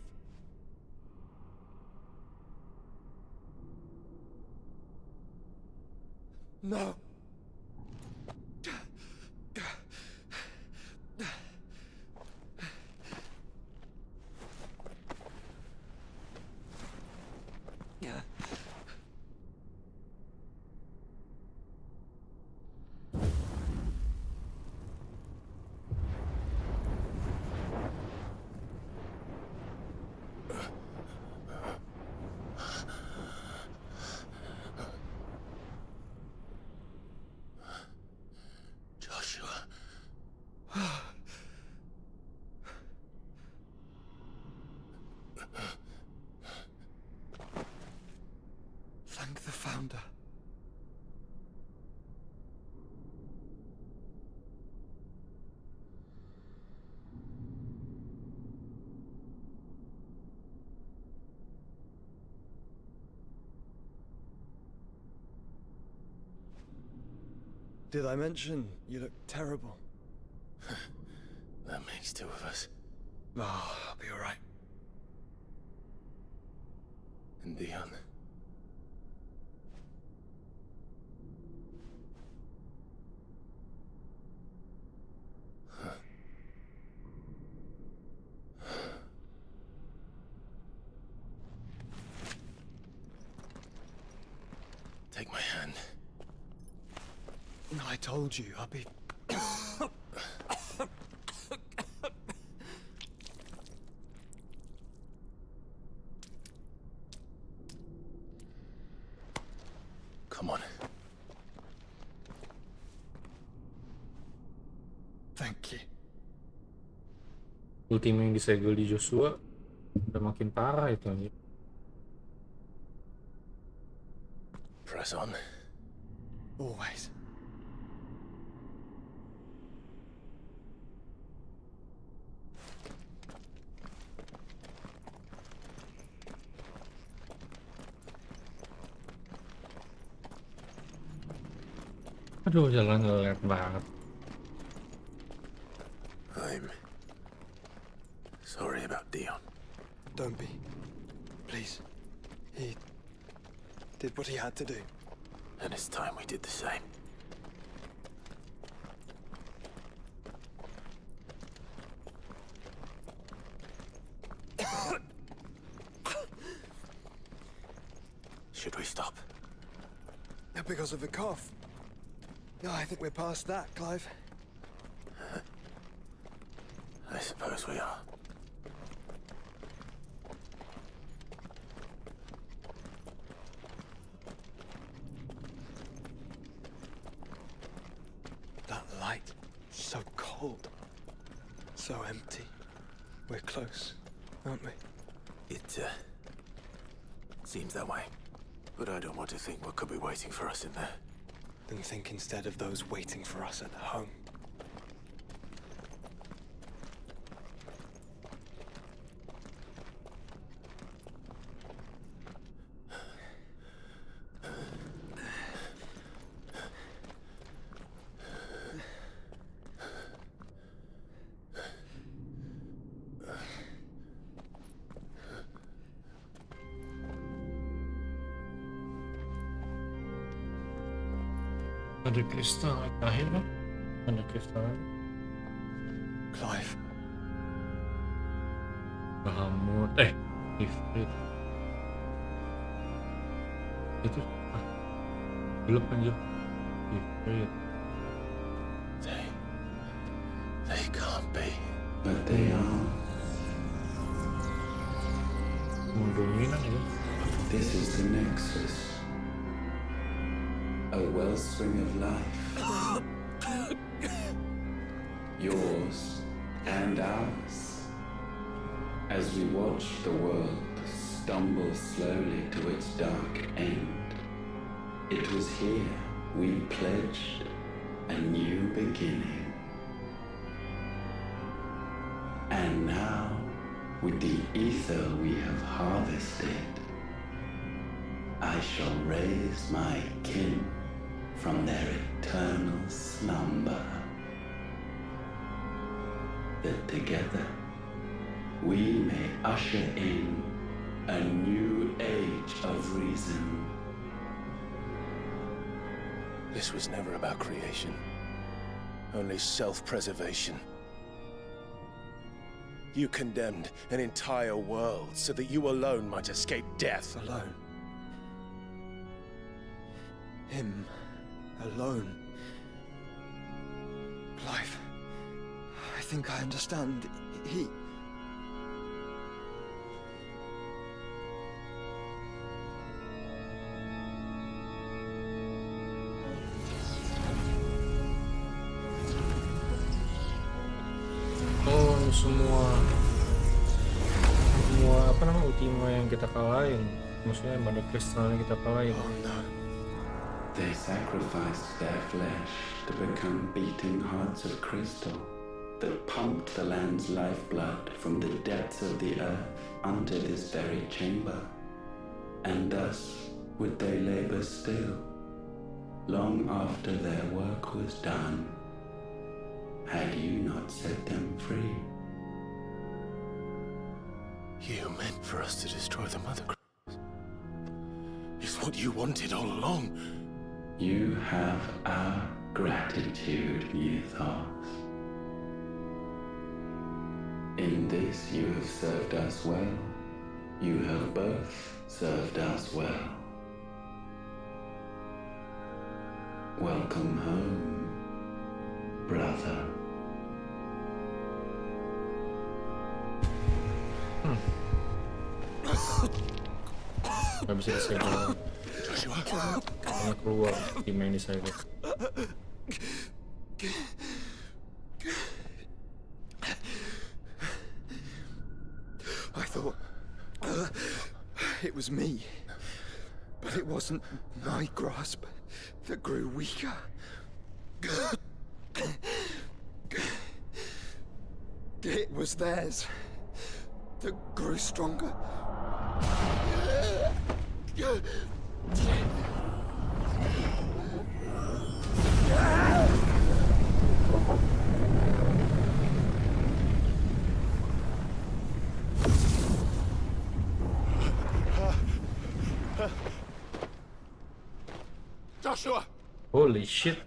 No. Thank the Founder. Did I mention you look terrible? That makes two of us. Oh, I'll be alright. And Dion. Take my hand. I told you, I'll be... Come on. Thank you. Ultima yang disegel di Joshua udah makin parah itu anjir. Press on. Always. Aduh, jalan lelet banget. I'm sorry about Dion. Don't be. Please. He did what he had to do. And it's time we did the same. Should we stop? Because of the cough. No, I think we're past that, Clive. I suppose we are. That light, so cold. So empty. We're close, aren't we? It seems that way. But I don't want to think what could be waiting for us in there. Then think instead of those waiting for us at home. Ada kristal terakhir kan? Ada kristal. Clive. Bahamut. Ifrit. Itu belum anjir. Ifrit. They can't be. But they are. Dominan ya. This is the Nexus. A wellspring of life. Yours and ours. As we watch the world stumble slowly to its dark end, it was here we pledged a new beginning. And now, with the ether we have harvested, I shall raise my kin from their eternal slumber, that together we may usher in a new age of reason. This was never about creation. Only self-preservation. You condemned an entire world so that you alone might escape death. Alone. Him. Alone. Clive. I think I understand. He... semua apa namanya Ultima yang kita kalahin, maksudnya yang pada kristalnya kita kalahin. They sacrificed their flesh to become beating hearts of crystal that pumped the land's lifeblood from the depths of the earth unto this very chamber. And thus would they labor still, long after their work was done, had you not set them free. You meant for us to destroy the Mother Cross. It's what you wanted all along. You have our gratitude, Mythos. In this you have served us well. You have both served us well. Welcome home, brother. Gak bisa disegel. Karena keluar tim yang disegel. was me. But it wasn't my grasp that grew weaker. It was theirs that grew stronger. Joshua! Holy shit.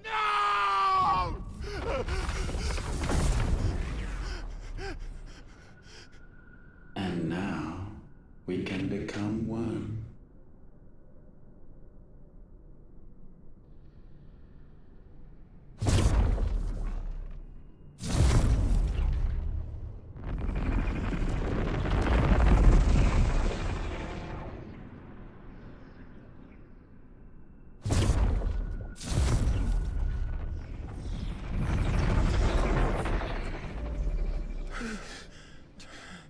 No! And now we can become one.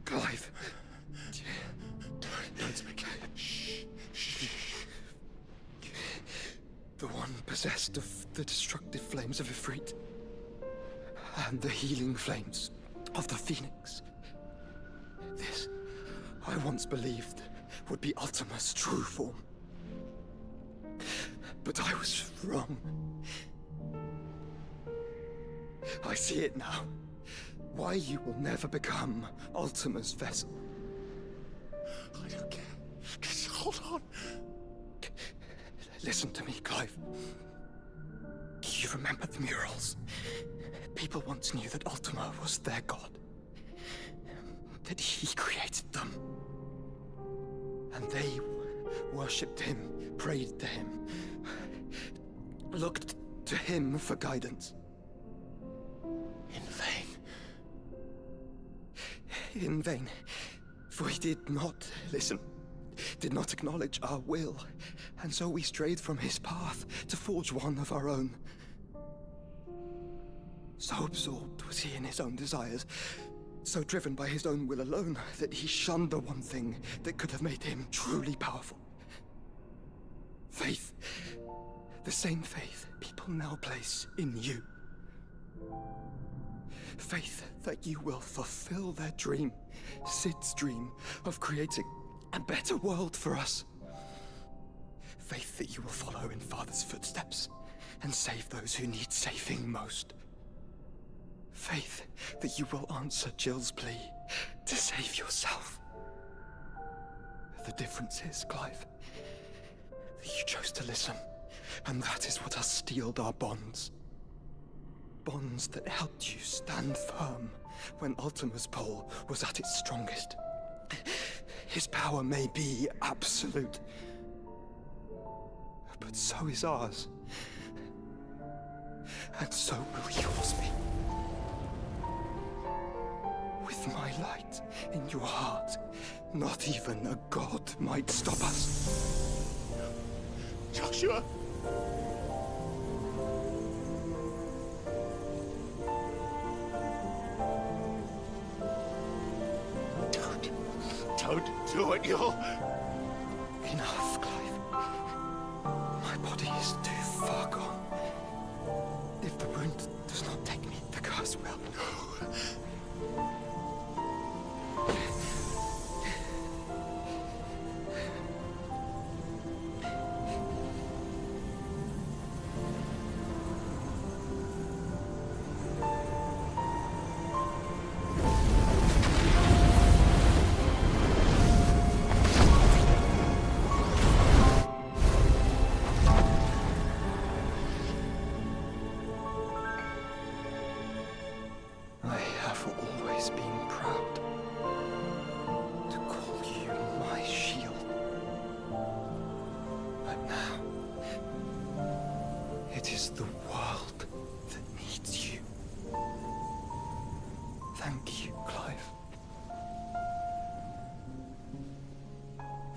Clive. Don't speak. Shh. The one possessed of the destructive flames of Ifrit and the healing flames of the Phoenix. This, I once believed, would be Ultima's true form. But I was wrong. I see it now. Why you will never become Ultima's vessel. I don't care. Just hold on. Listen to me, Clive. You remember the murals? People once knew that Ultima was their god. That he created them. And they worshipped him, prayed to him, looked to him for guidance. In vain. In vain. For he did not listen, did not acknowledge our will, and so we strayed from his path to forge one of our own. So absorbed was he in his own desires, so driven by his own will alone, that he shunned the one thing that could have made him truly powerful. Faith. The same faith people now place in you. Faith that you will fulfill their dream, Sid's dream, of creating a better world for us. Faith that you will follow in Father's footsteps and save those who need saving most. Faith that you will answer Jill's plea to save yourself. The difference is, Clive, that you chose to listen, and that is what has steeled our bonds. Bonds that helped you stand firm when Ultima's pull was at its strongest. His power may be absolute, but so is ours. And so will yours be. With my light in your heart, not even a god might stop us. Joshua! Don't do it, you'll... Enough, Clive. My body is too far gone. If the wound does not take me, the curse will.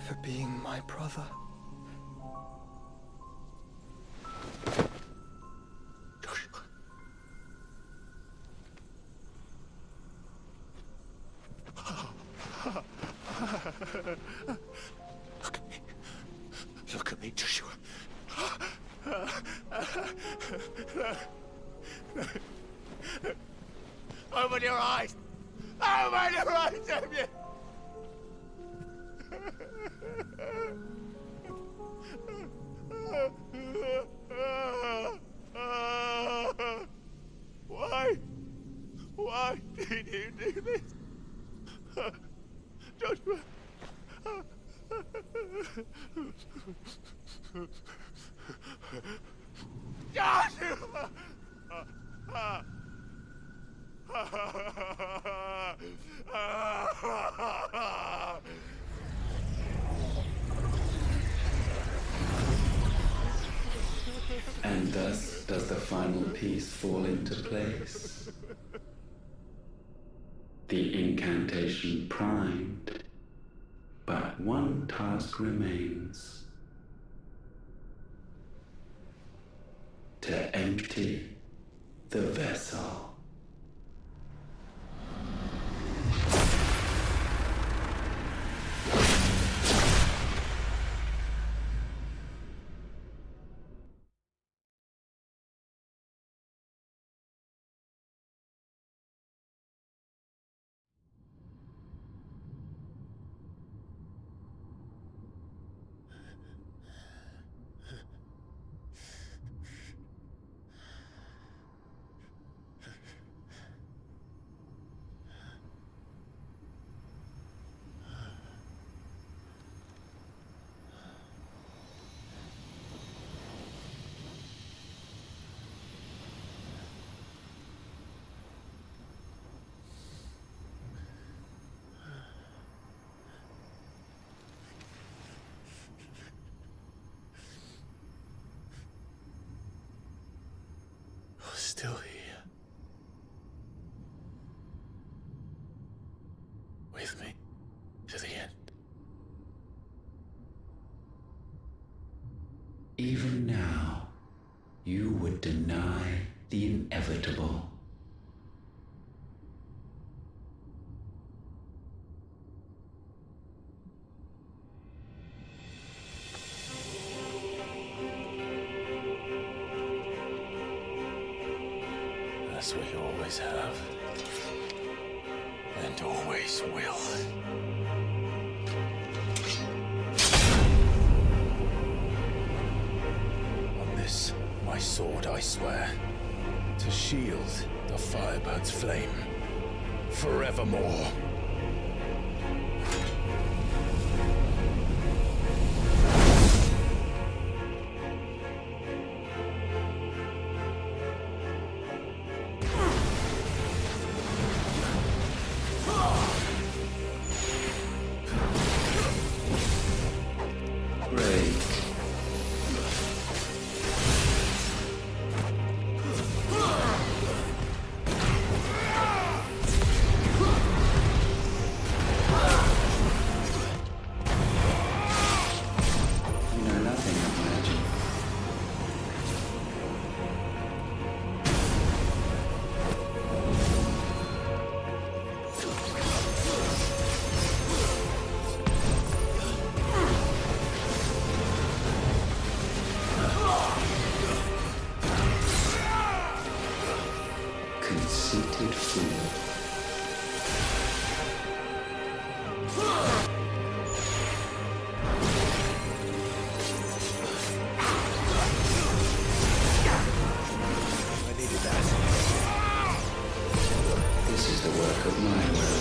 For being my brother. Open your eyes! Open your eyes, Damien! Why? Why did you do this? Joshua! Joshua! And thus does the final piece fall into place. The incantation primed, but one task remains. To empty the vessel. Still here. With me to the end. Even now, you would deny the inevitable. As we always have. And always will. On this, my sword, I swear, to shield the Firebird's flame forevermore. Conceited fool. I needed that. This is the work of my will.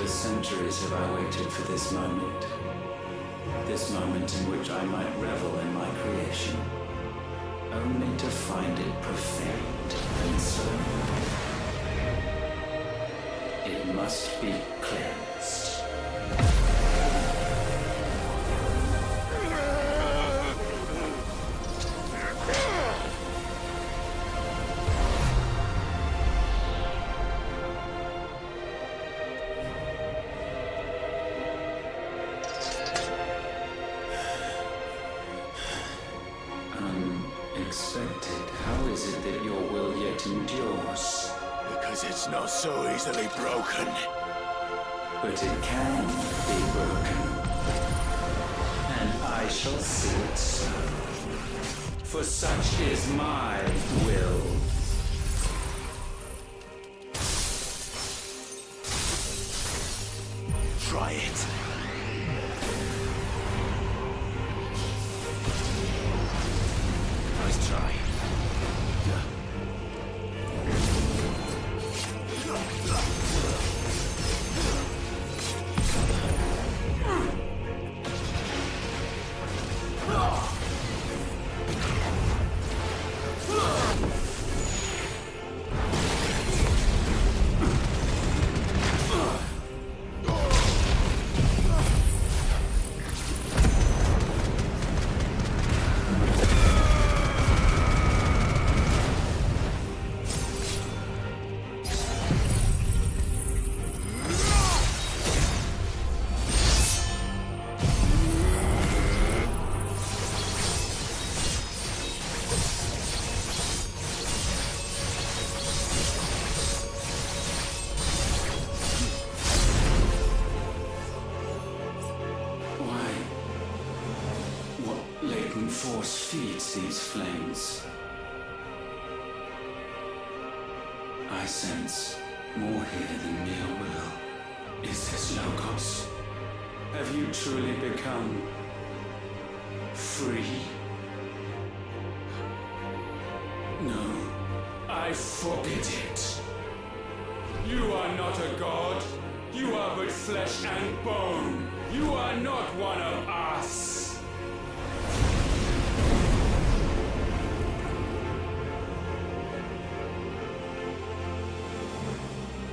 Centuries have I waited for this moment. This moment in which I might revel in my creation, only to find it profaned and so. it must be cleansed. Unexpected. How is it that your will yet endures? Because it's not so easily broken. But it can be broken. And I shall see it so. For such is my will. Try it. Nice try. Force feeds these flames. I sense more here than mere will. Is this Logos? Have you truly become free? No, I forbid it. You are not a god. You are but flesh and bone. You are not one of us.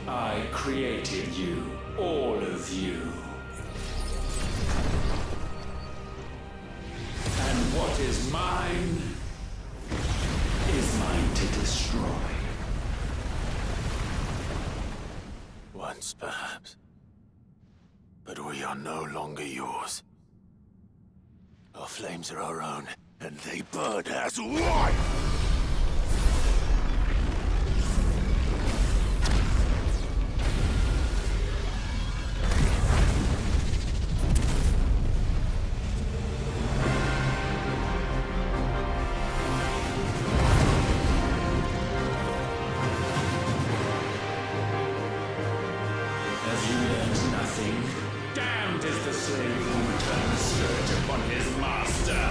I created you, all of you. And what is mine to destroy. Once, perhaps. But we are no longer yours. Our flames are our own, and they burn as one! Damned is the slave who turns skirt upon his master.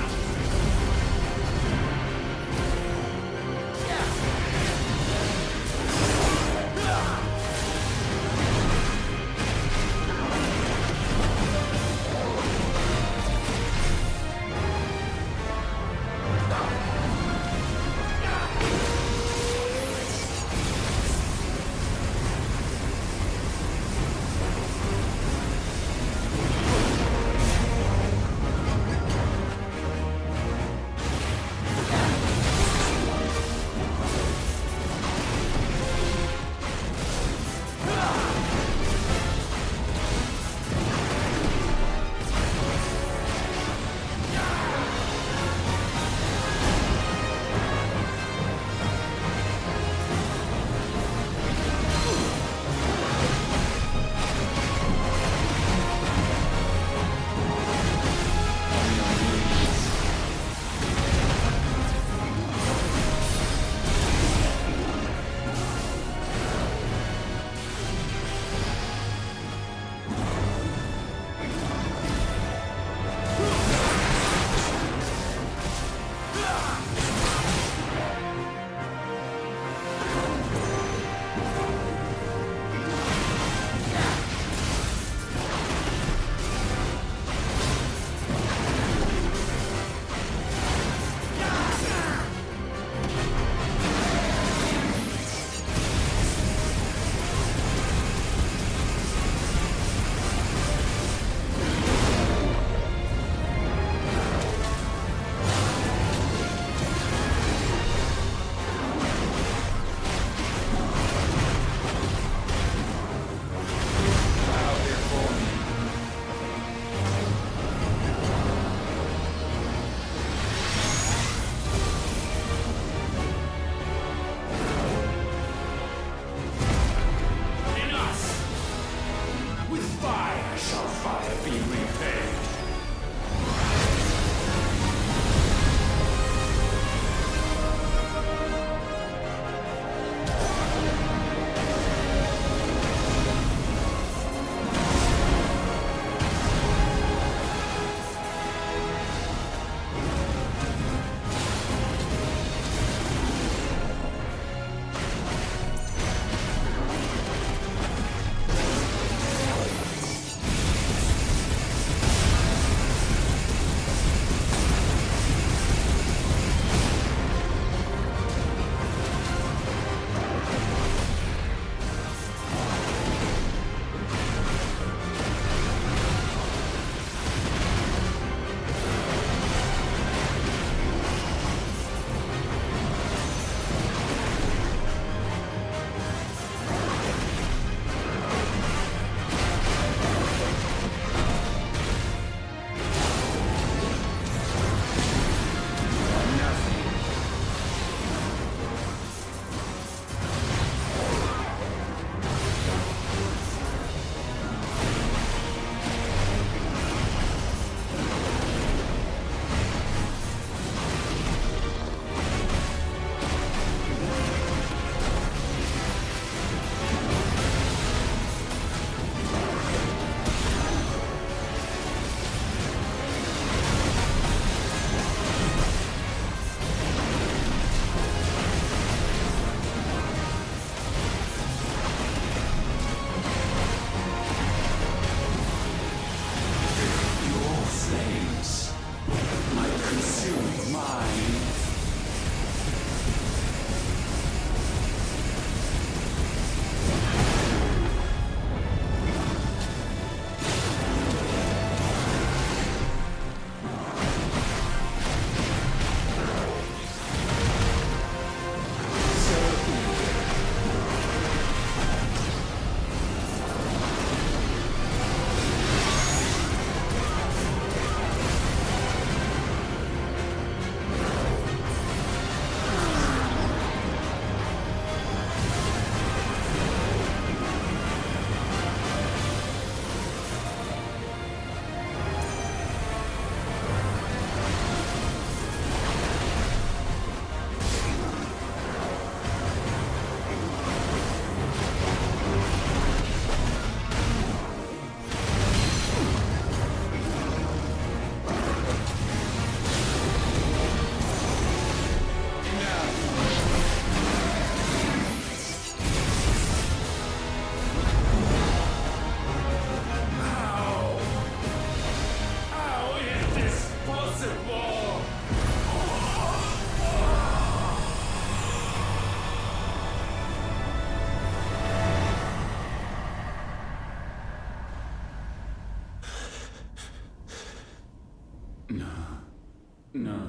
No.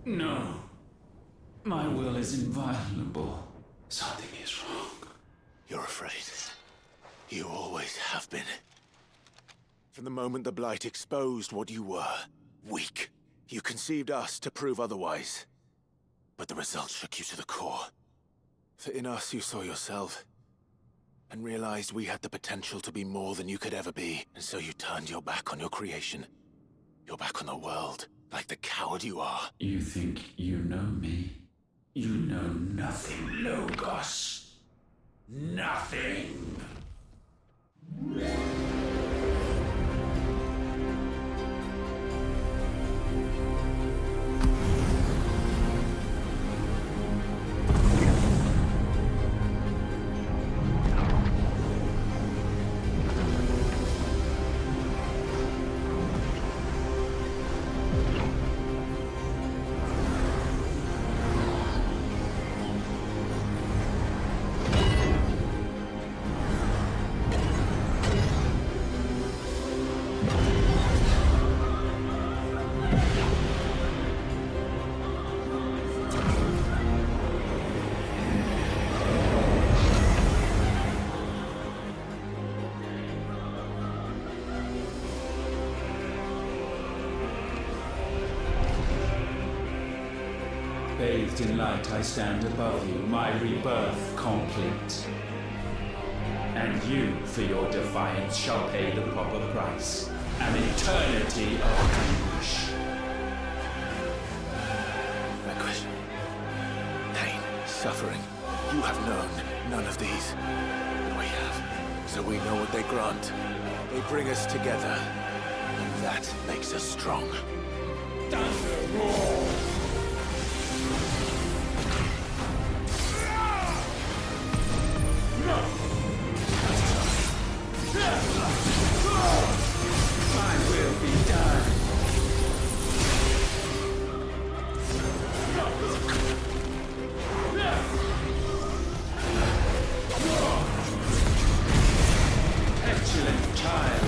No. My will is inviolable. Something is wrong. You're afraid. You always have been. From the moment the Blight exposed what you were, weak, you conceived us to prove otherwise. But the result shook you to the core. For in us you saw yourself, and realized we had the potential to be more than you could ever be, and so you turned your back on your creation. Your back on the world, like the coward you are. You think you know me? You know nothing, Logos. Nothing. Bathed in light, I stand above you, my rebirth complete. And you, for your defiance, shall pay the proper price. An eternity of anguish. Anguish. Pain. Suffering. You have known none of these. We have. So we know what they grant. They bring us together. And that makes us strong. Thunder roar! My will be done. Petulant child.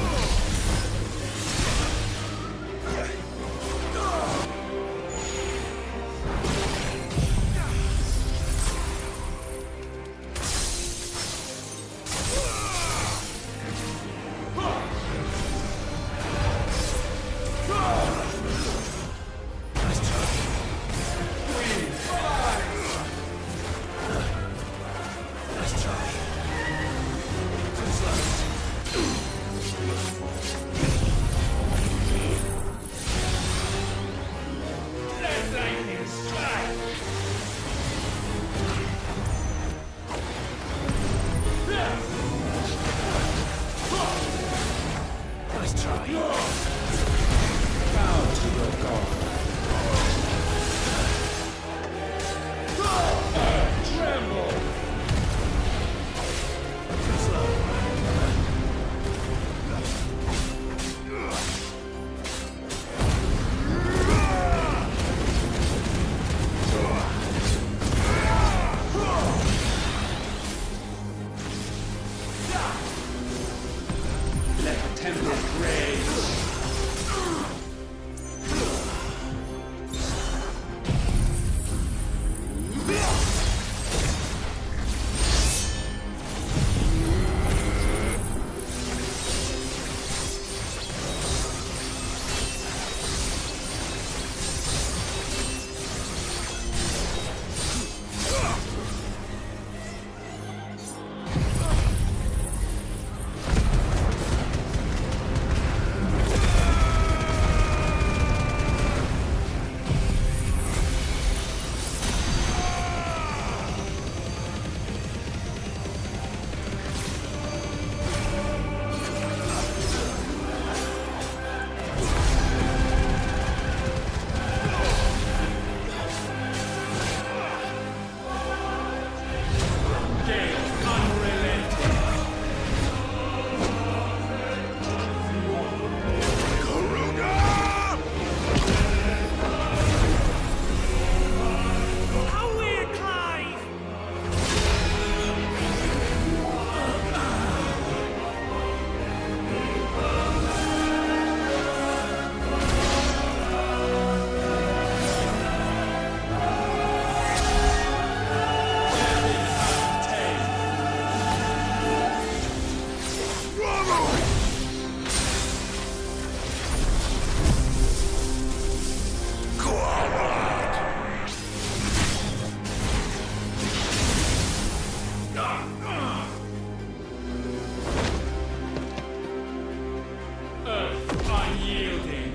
Unyielding.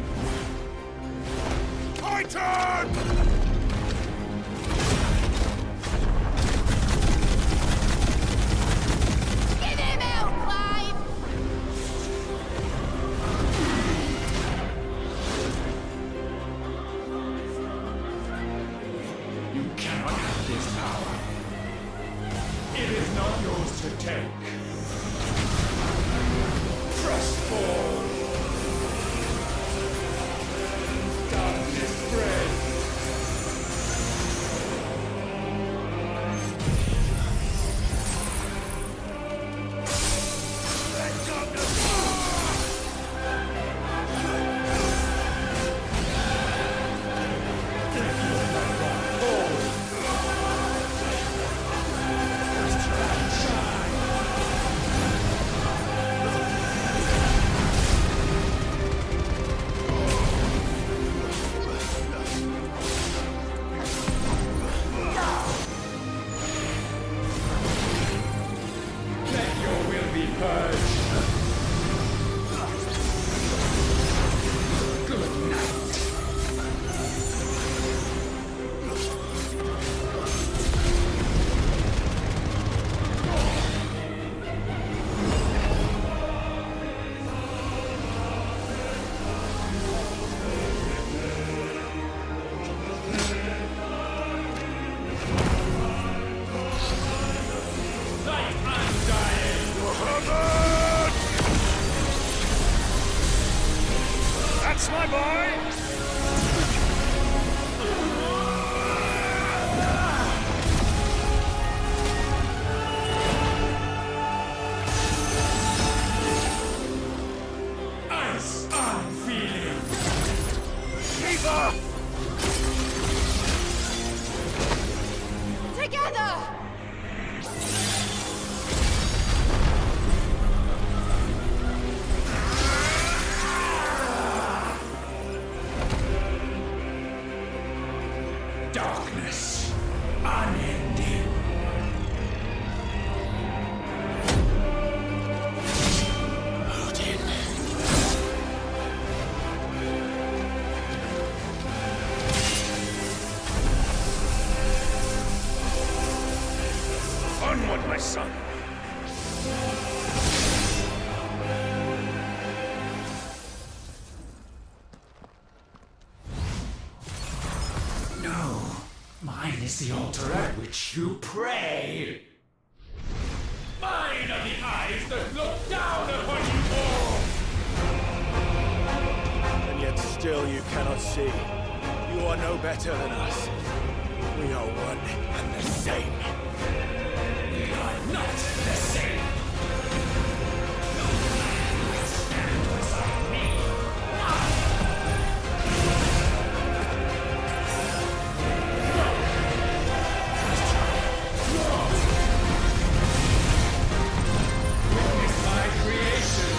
Titan! Give him hell, Clive! You cannot have this power. It is not yours to take. Press forward. Darkness spreads. Let your will be purged. Good night. Light undying. That's my boy! Ice unfeeling. Shiva! Together! Darkness unending. Odin. Onward, my son! No, mine is the altar at which you pray. Mine are the eyes that look down upon you all. And yet still you cannot see. You are no better than us. We are one and the same. We are not the same. No man will stand beside me. Witness my creation.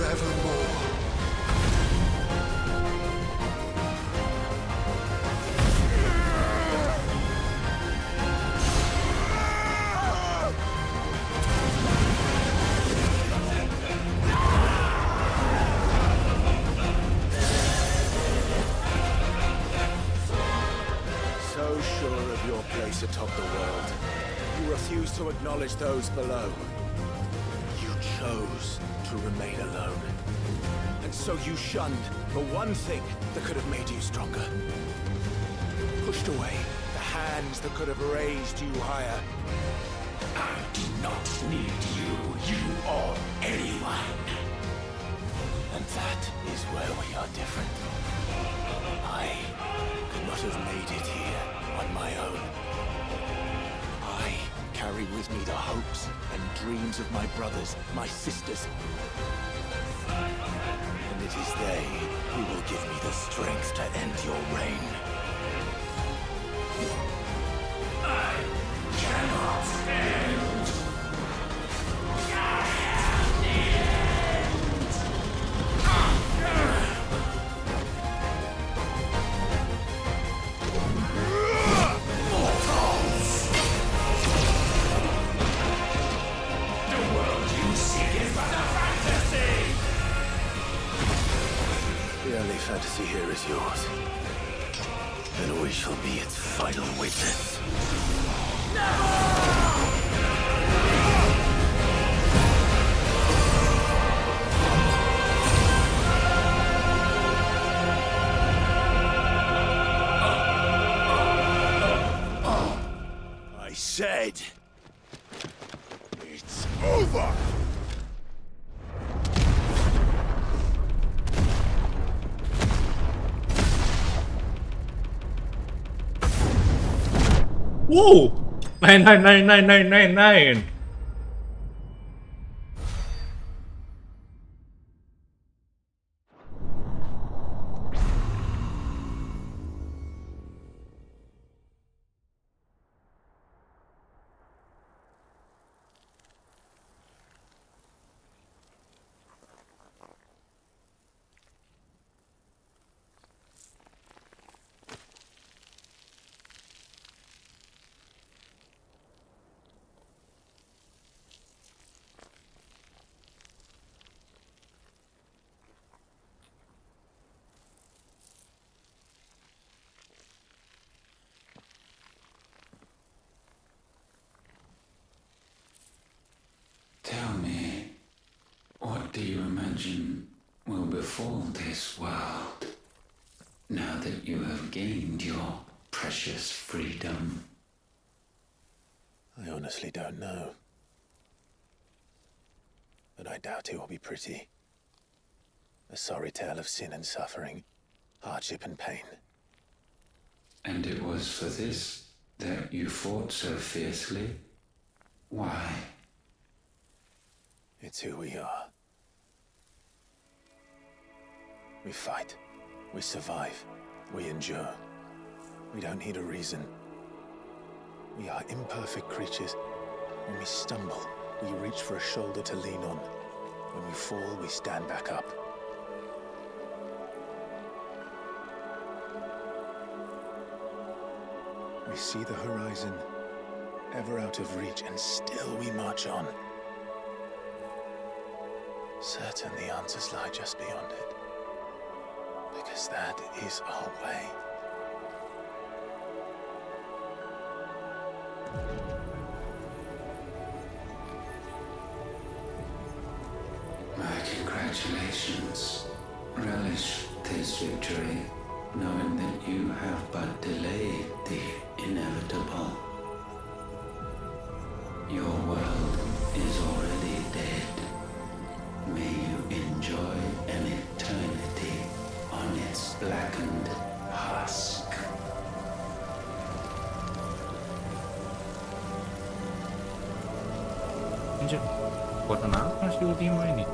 forevermore. So sure of your place atop the world, you refuse to acknowledge those below. You chose to remain alone. And so you shunned the one thing that could have made you stronger. Pushed away the hands that could have raised you higher. I did not need you or anyone. And that is where we are different. I could not have made it here on my own. I carry with me the hopes and dreams of my brothers, my sisters. And it is they who will give me the strength to end your reign. I cannot end. The only fantasy here is yours. And we shall be its final witness. I said, it's over! Whoa! 9999999. Tell me, what do you imagine will befall this world now that you have gained your precious freedom? I honestly don't know. But I doubt it will be pretty. A sorry tale of sin and suffering, hardship and pain. And it was for this that you fought so fiercely? Why? It's who we are. We fight. We survive. We endure. We don't need a reason. We are imperfect creatures. When we stumble, we reach for a shoulder to lean on. When we fall, we stand back up. We see the horizon, ever out of reach, and still we march on. Certain the answers lie just beyond it. Because that is our way. My congratulations. Relish this victory, knowing that you have but delayed the inevitable. Your world is already dead. May you enjoy an eternity on its blackened husk. Anjir, buatan apa si Ultima ini?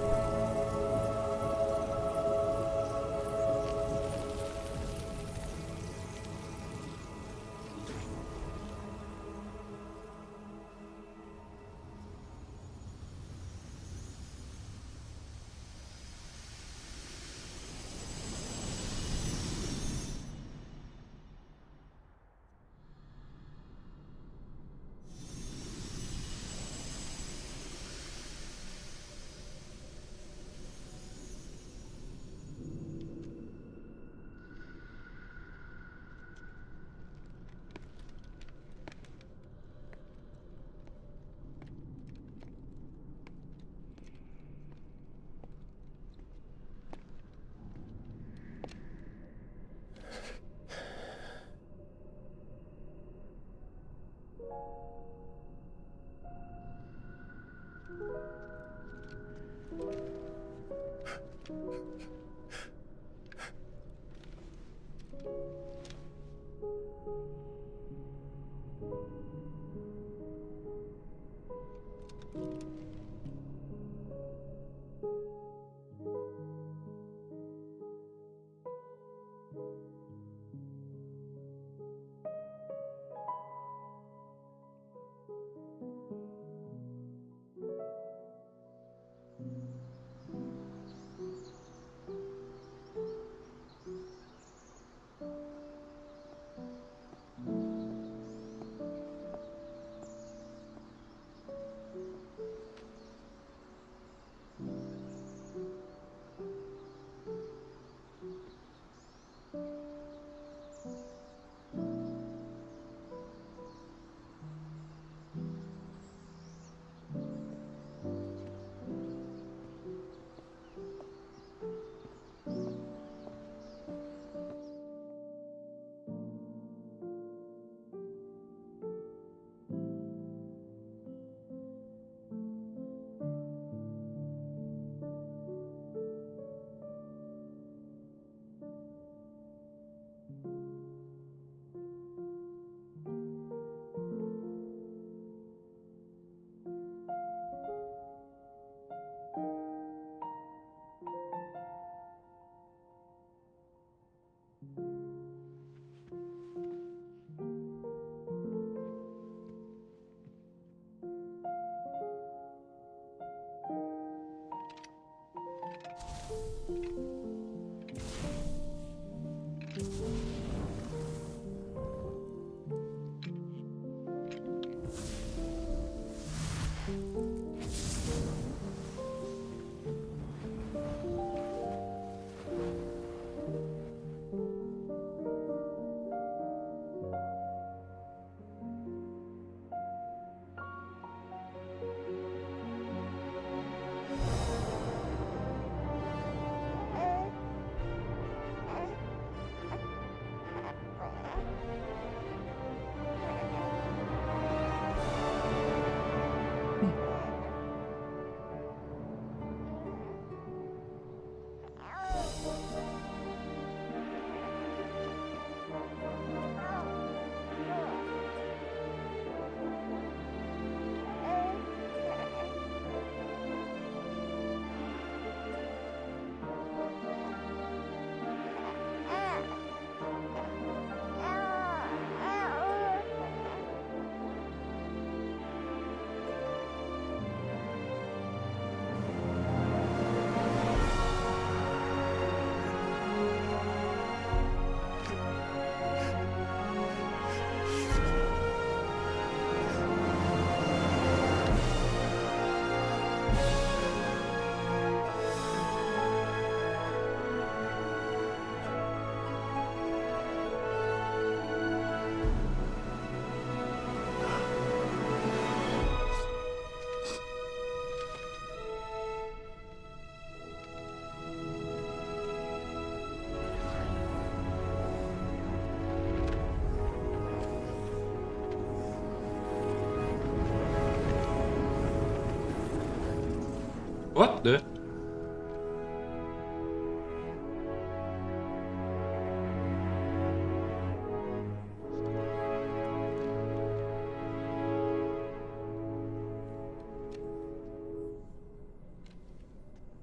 What the?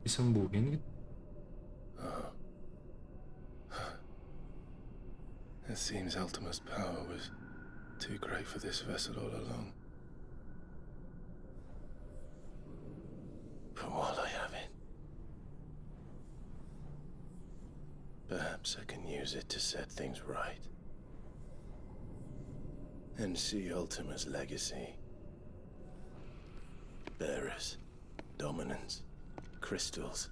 Disembuhin gitu. It seems Ultima's power was too great for this vessel all along. But while I have it, perhaps I can use it to set things right. And see Ultima's legacy. Bearers, dominance, crystals,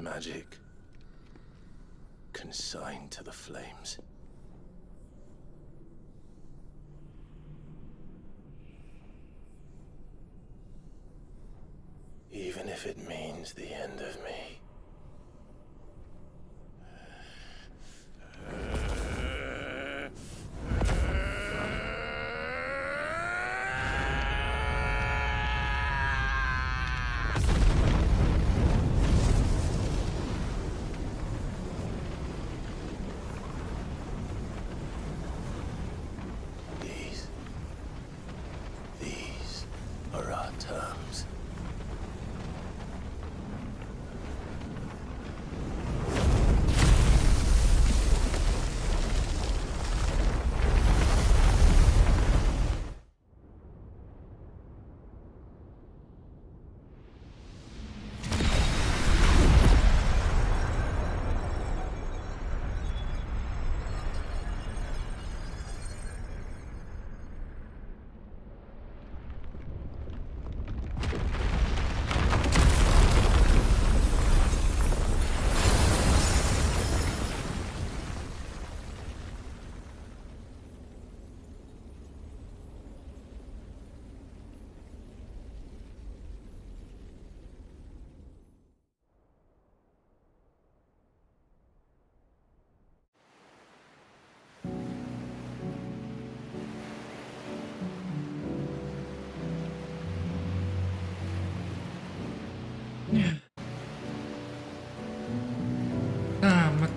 magic, consigned to the flames. Even if it means the end of me.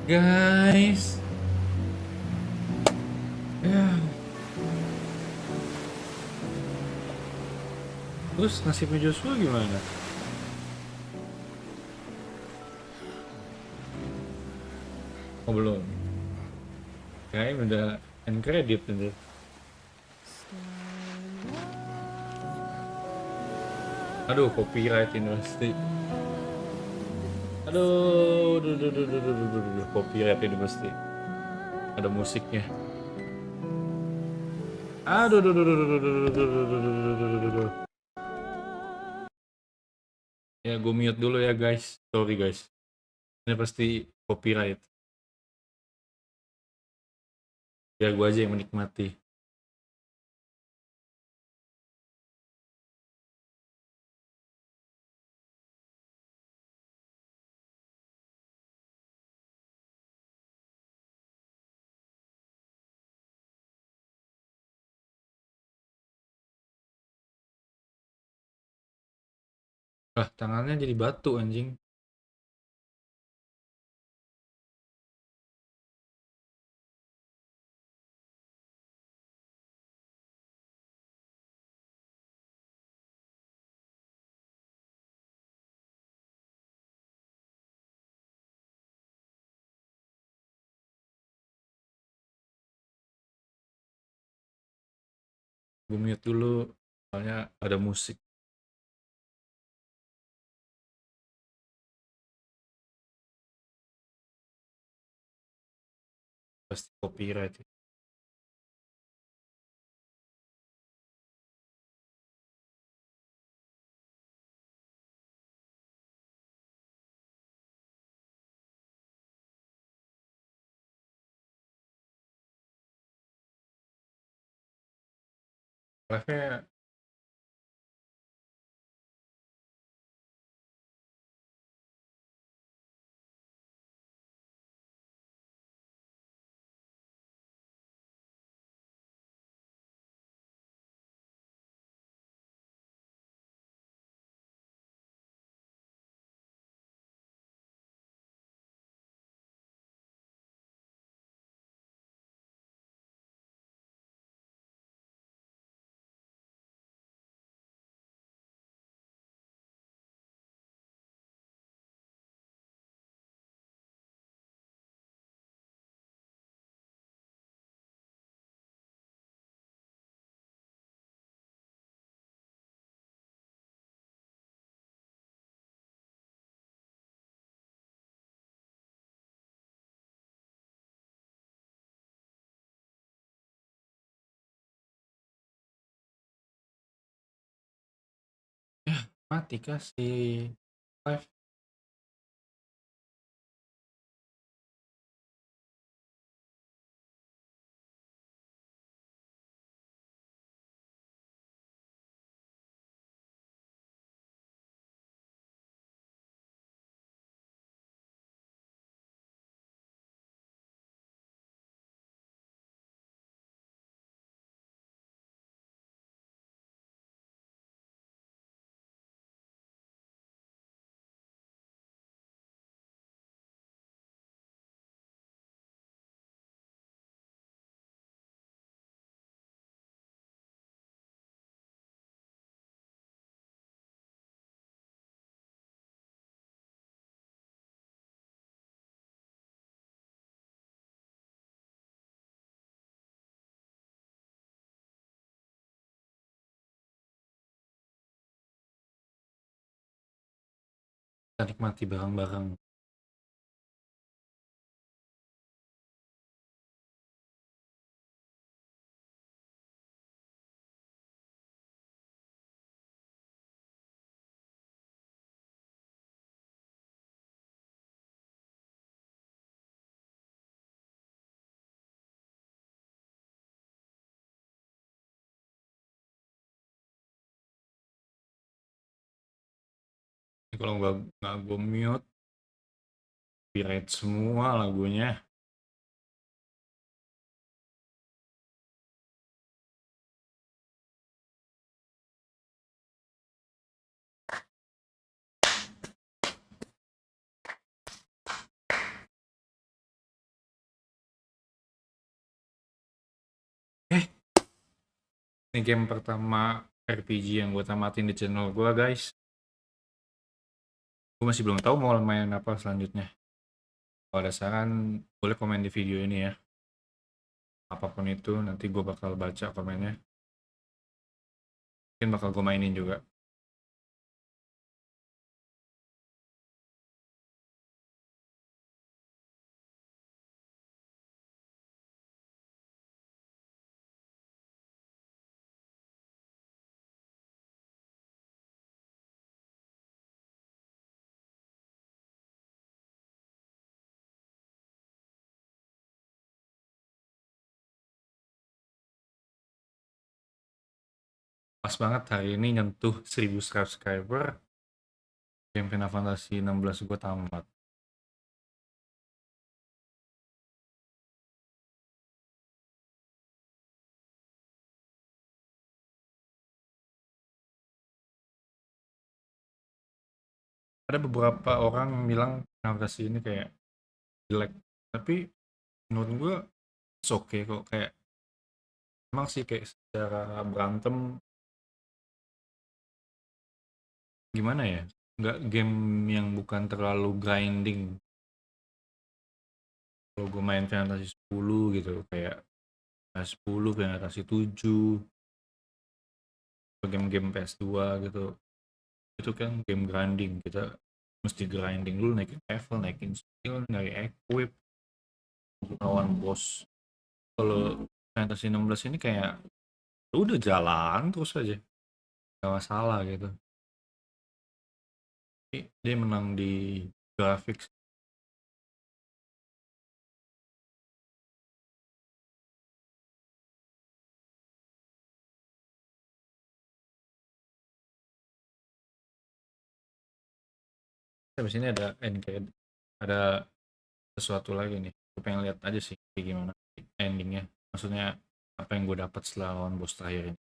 Guys. Ya. Terus nasibnya Joshua gimana? Oh belum. Kayaknya udah end credit nanti. Aduh, copyright ini pasti. Aduh, copyright ini pasti. Ada musiknya. Aduh, ya gue mute dulu ya guys. Sorry guys. Ini pasti copyright. Biar gue aja yang menikmati. Ah, tangannya jadi batu anjing. Gue mute dulu, soalnya ada musik. Pasti copyright. Live-nya mati kah si live? Kita nikmati bareng-bareng. Kalau nggak gue mute, copyright semua lagunya. Ini game pertama RPG yang gue tamatin di channel gue, guys. Gue masih belum tahu mau main apa selanjutnya. Kalau ada saran, boleh komen di video ini ya. Apapun itu, nanti gue bakal baca komennya. Mungkin bakal gue mainin juga. Pas banget hari ini nyentuh 1000 subscriber. Game Final Fantasy 16 gue tamat. Ada beberapa orang bilang Final Fantasy ini kayak jelek, tapi menurut gue oke kok. Kayak emang sih kayak secara berantem gimana ya, nggak game yang bukan terlalu grinding. Kalau gue main Final Fantasy 10 gitu, kayak 10, Final Fantasy 7, game-game PS2 gitu, itu kan game grinding. Kita mesti grinding dulu, naikin level, naikin skill, nyari equip, lawan bos. Kalau Fantasy 16 ini kayak udah jalan terus aja, gak masalah gitu. Dia menang di grafik. Habis ini ada ending, ada sesuatu lagi nih. Gue pengen lihat aja sih kayak gimana endingnya. Maksudnya apa yang gue dapat setelah lawan bos terakhir ini.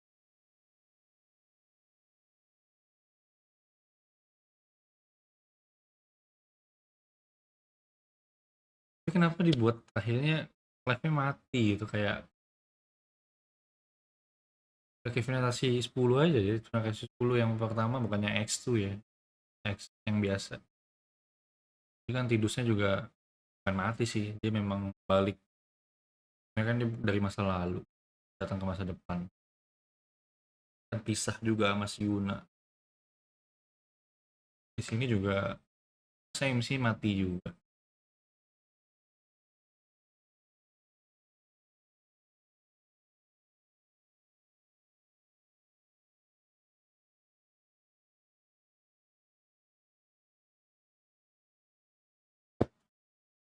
Tapi kenapa dibuat akhirnya live-nya mati gitu, kayak Final Fantasy 10 aja ya. Final Fantasy 10 yang pertama, bukannya X2 ya, X yang biasa. Tapi kan Tidusnya juga bukan mati sih, dia memang balik. Dia kan dia dari masa lalu datang ke masa depan. Dan pisah juga sama si Yuna. Di sini juga same sih, mati juga.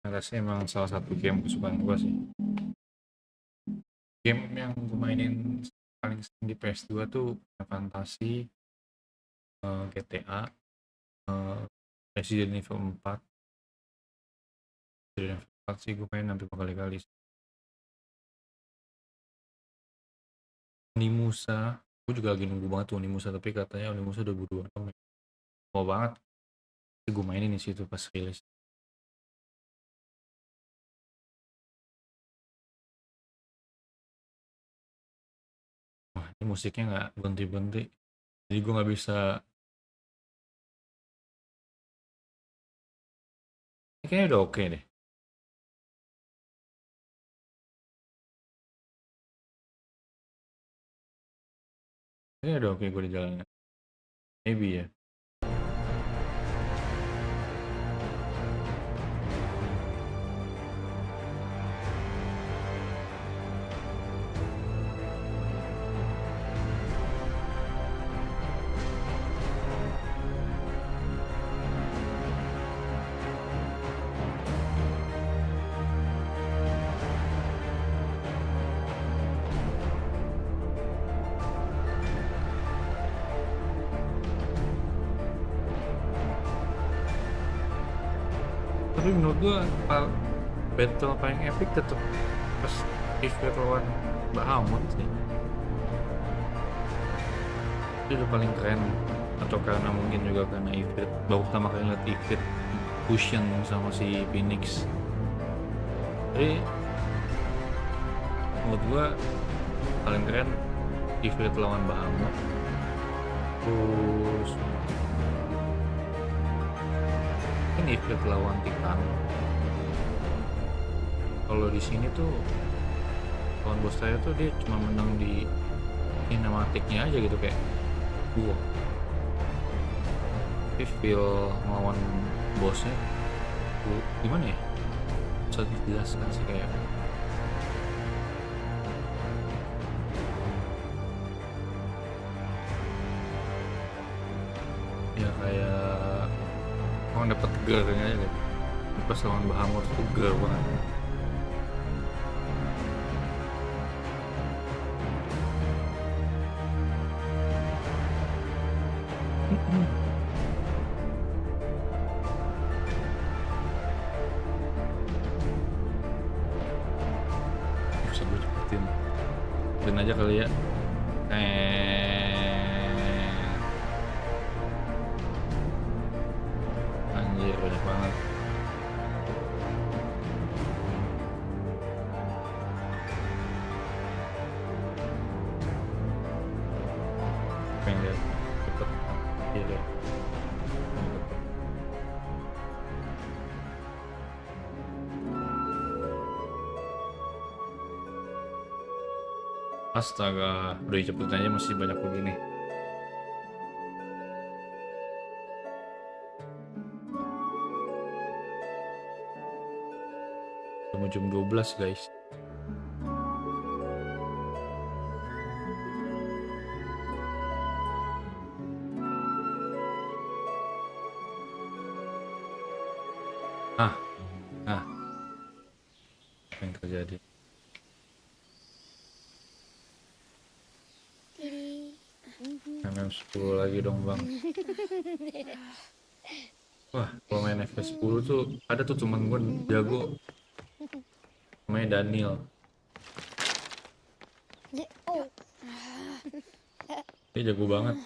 Rasanya emang salah satu game kesukaan gue sih. Game yang gue mainin paling sering di PS2 tuh Final Fantasy, GTA, Resident Evil 4. Resident Evil 4 sih gue main hampir berkali-kali. Onimusa, gue juga lagi nunggu banget tuh Onimusa, tapi katanya Onimusa 2026 ya. Mau banget. Gue mainin di situ pas rilis. Wah, ini musiknya nggak berhenti-berhenti, jadi gue nggak bisa. Ini kayaknya udah oke deh. Kayaknya udah oke gue di jalannya. Maybe ya. Tapi menurut gue battle paling epic tetap pas Ifrit lawan Bahamut sih. Itu udah paling keren. Atau karena mungkin juga karena Ifrit baru pertama kali lihat Ifrit fusion sama si Phoenix. Jadi menurut gue paling keren Ifrit lawan Bahamut. Terus ini Ifrit lawan Titan. Kalau di sini tuh lawan bos saya tuh dia cuma menang di kinematiknya aja gitu, kayak wow. Tapi feel melawan bosnya tuh gimana ya? Bisa dijelaskan sih, kayak ya kayak orang dapet gernya aja gitu. Pas lawan Bahamut tuh ger banget. Bisa gue cepetin dan aja kali ya. Anjir, banyak banget. Pengen lihat cepet. Iya deh. Astaga, udah cepetin aja masih banyak begini. Udah jam 12 guys. Apa yang terjadi? MM10 lagi dong bang. Wah, kalau main FPS10 tuh ada tuh temen gue jago, namanya Daniel. Dia jago banget.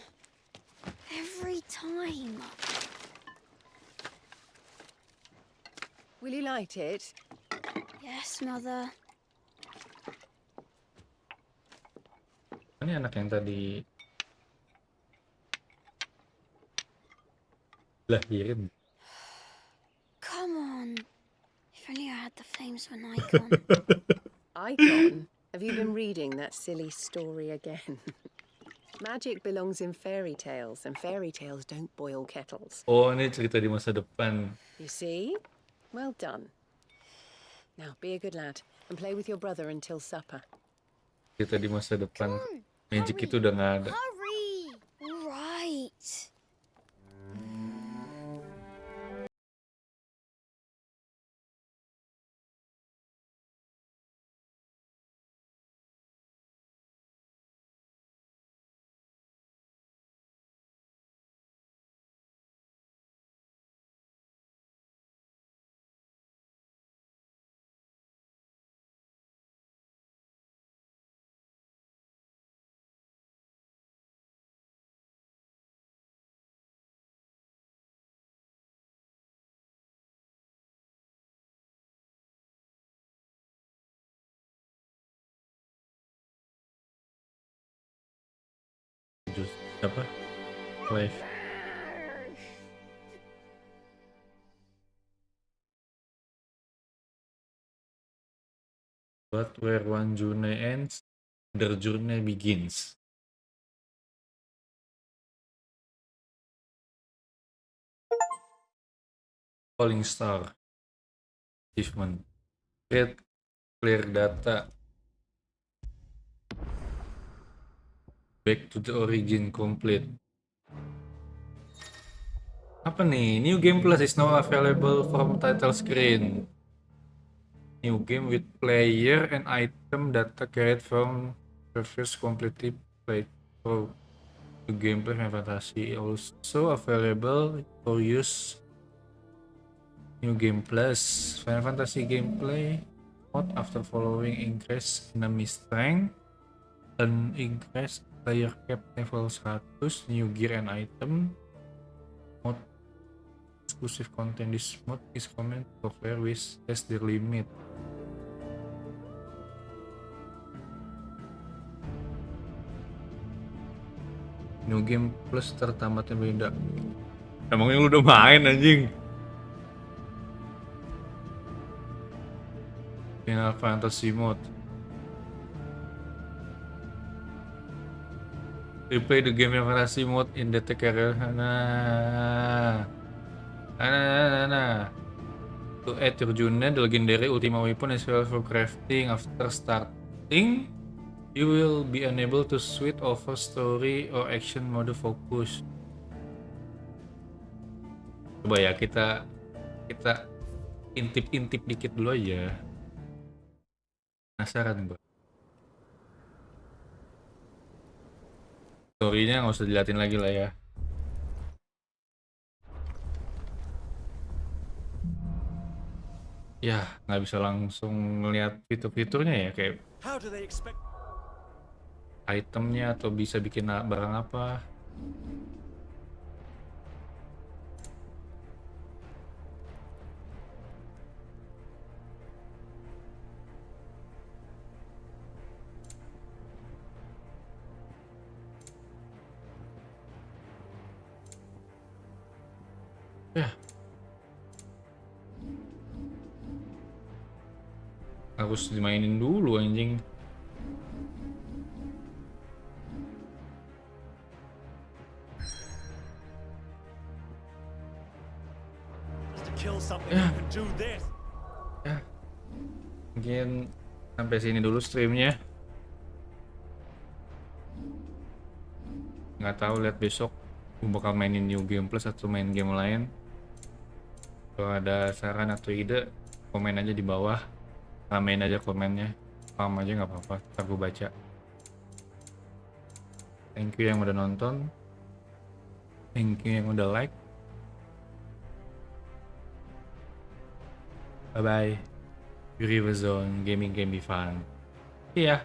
Every time. Will you light it? Yes, Mother. Ini anak yang tadi lahirin. Come on. If only I had the flames for an icon. Icon? Have you been reading that silly story again? Magic belongs in fairy tales, and fairy tales don't boil kettles. Oh, ini cerita di masa depan. You see? Well done. Now, be a good lad, and play with your brother until supper. Cerita di masa depan. Magic itu udah nggak ada. Hurry! Right. Apa? Live. But where one journey ends, another journey begins. Falling Star achievement. Create clear data. Back to the origin complete. Apa nih? New game plus is now available from title screen. New game with player and item data carried from previous completely played through. The gameplay Final Fantasy also available for use. New game plus Final Fantasy gameplay mode after following increase enemy strength and increase player cap level 100, new gear and item mode. Exclusive content this mode is common to player with test their limit. New game plus tertamatnya beda. Emangnya lu udah main anjing? Final Fantasy mode. Replay the game Final Fantasy mode in the area. To add your unit, the legendary ultimate weapon is well for crafting. After starting, you will be unable to switch over story or action mode focus. Coba ya kita intip dikit dulu aja. Penasaran gua. Story-nya nggak usah diliatin lagi lah ya. Ya, nggak bisa langsung ngeliat fitur-fiturnya ya, kayak itemnya atau bisa bikin barang apa. Ya. Harus dimainin dulu anjing. Ya. Mungkin sampai sini dulu streamnya. Nggak tahu, lihat besok gue bakal mainin New Game Plus atau main game lain. Kalau ada saran atau ide, komen aja di bawah. Ramein aja komennya, spam aja nggak apa-apa, ntar gue baca. Thank you yang udah nonton, thank you yang udah like. Bye bye. WiryverseZone, gaming can be fun. See ya.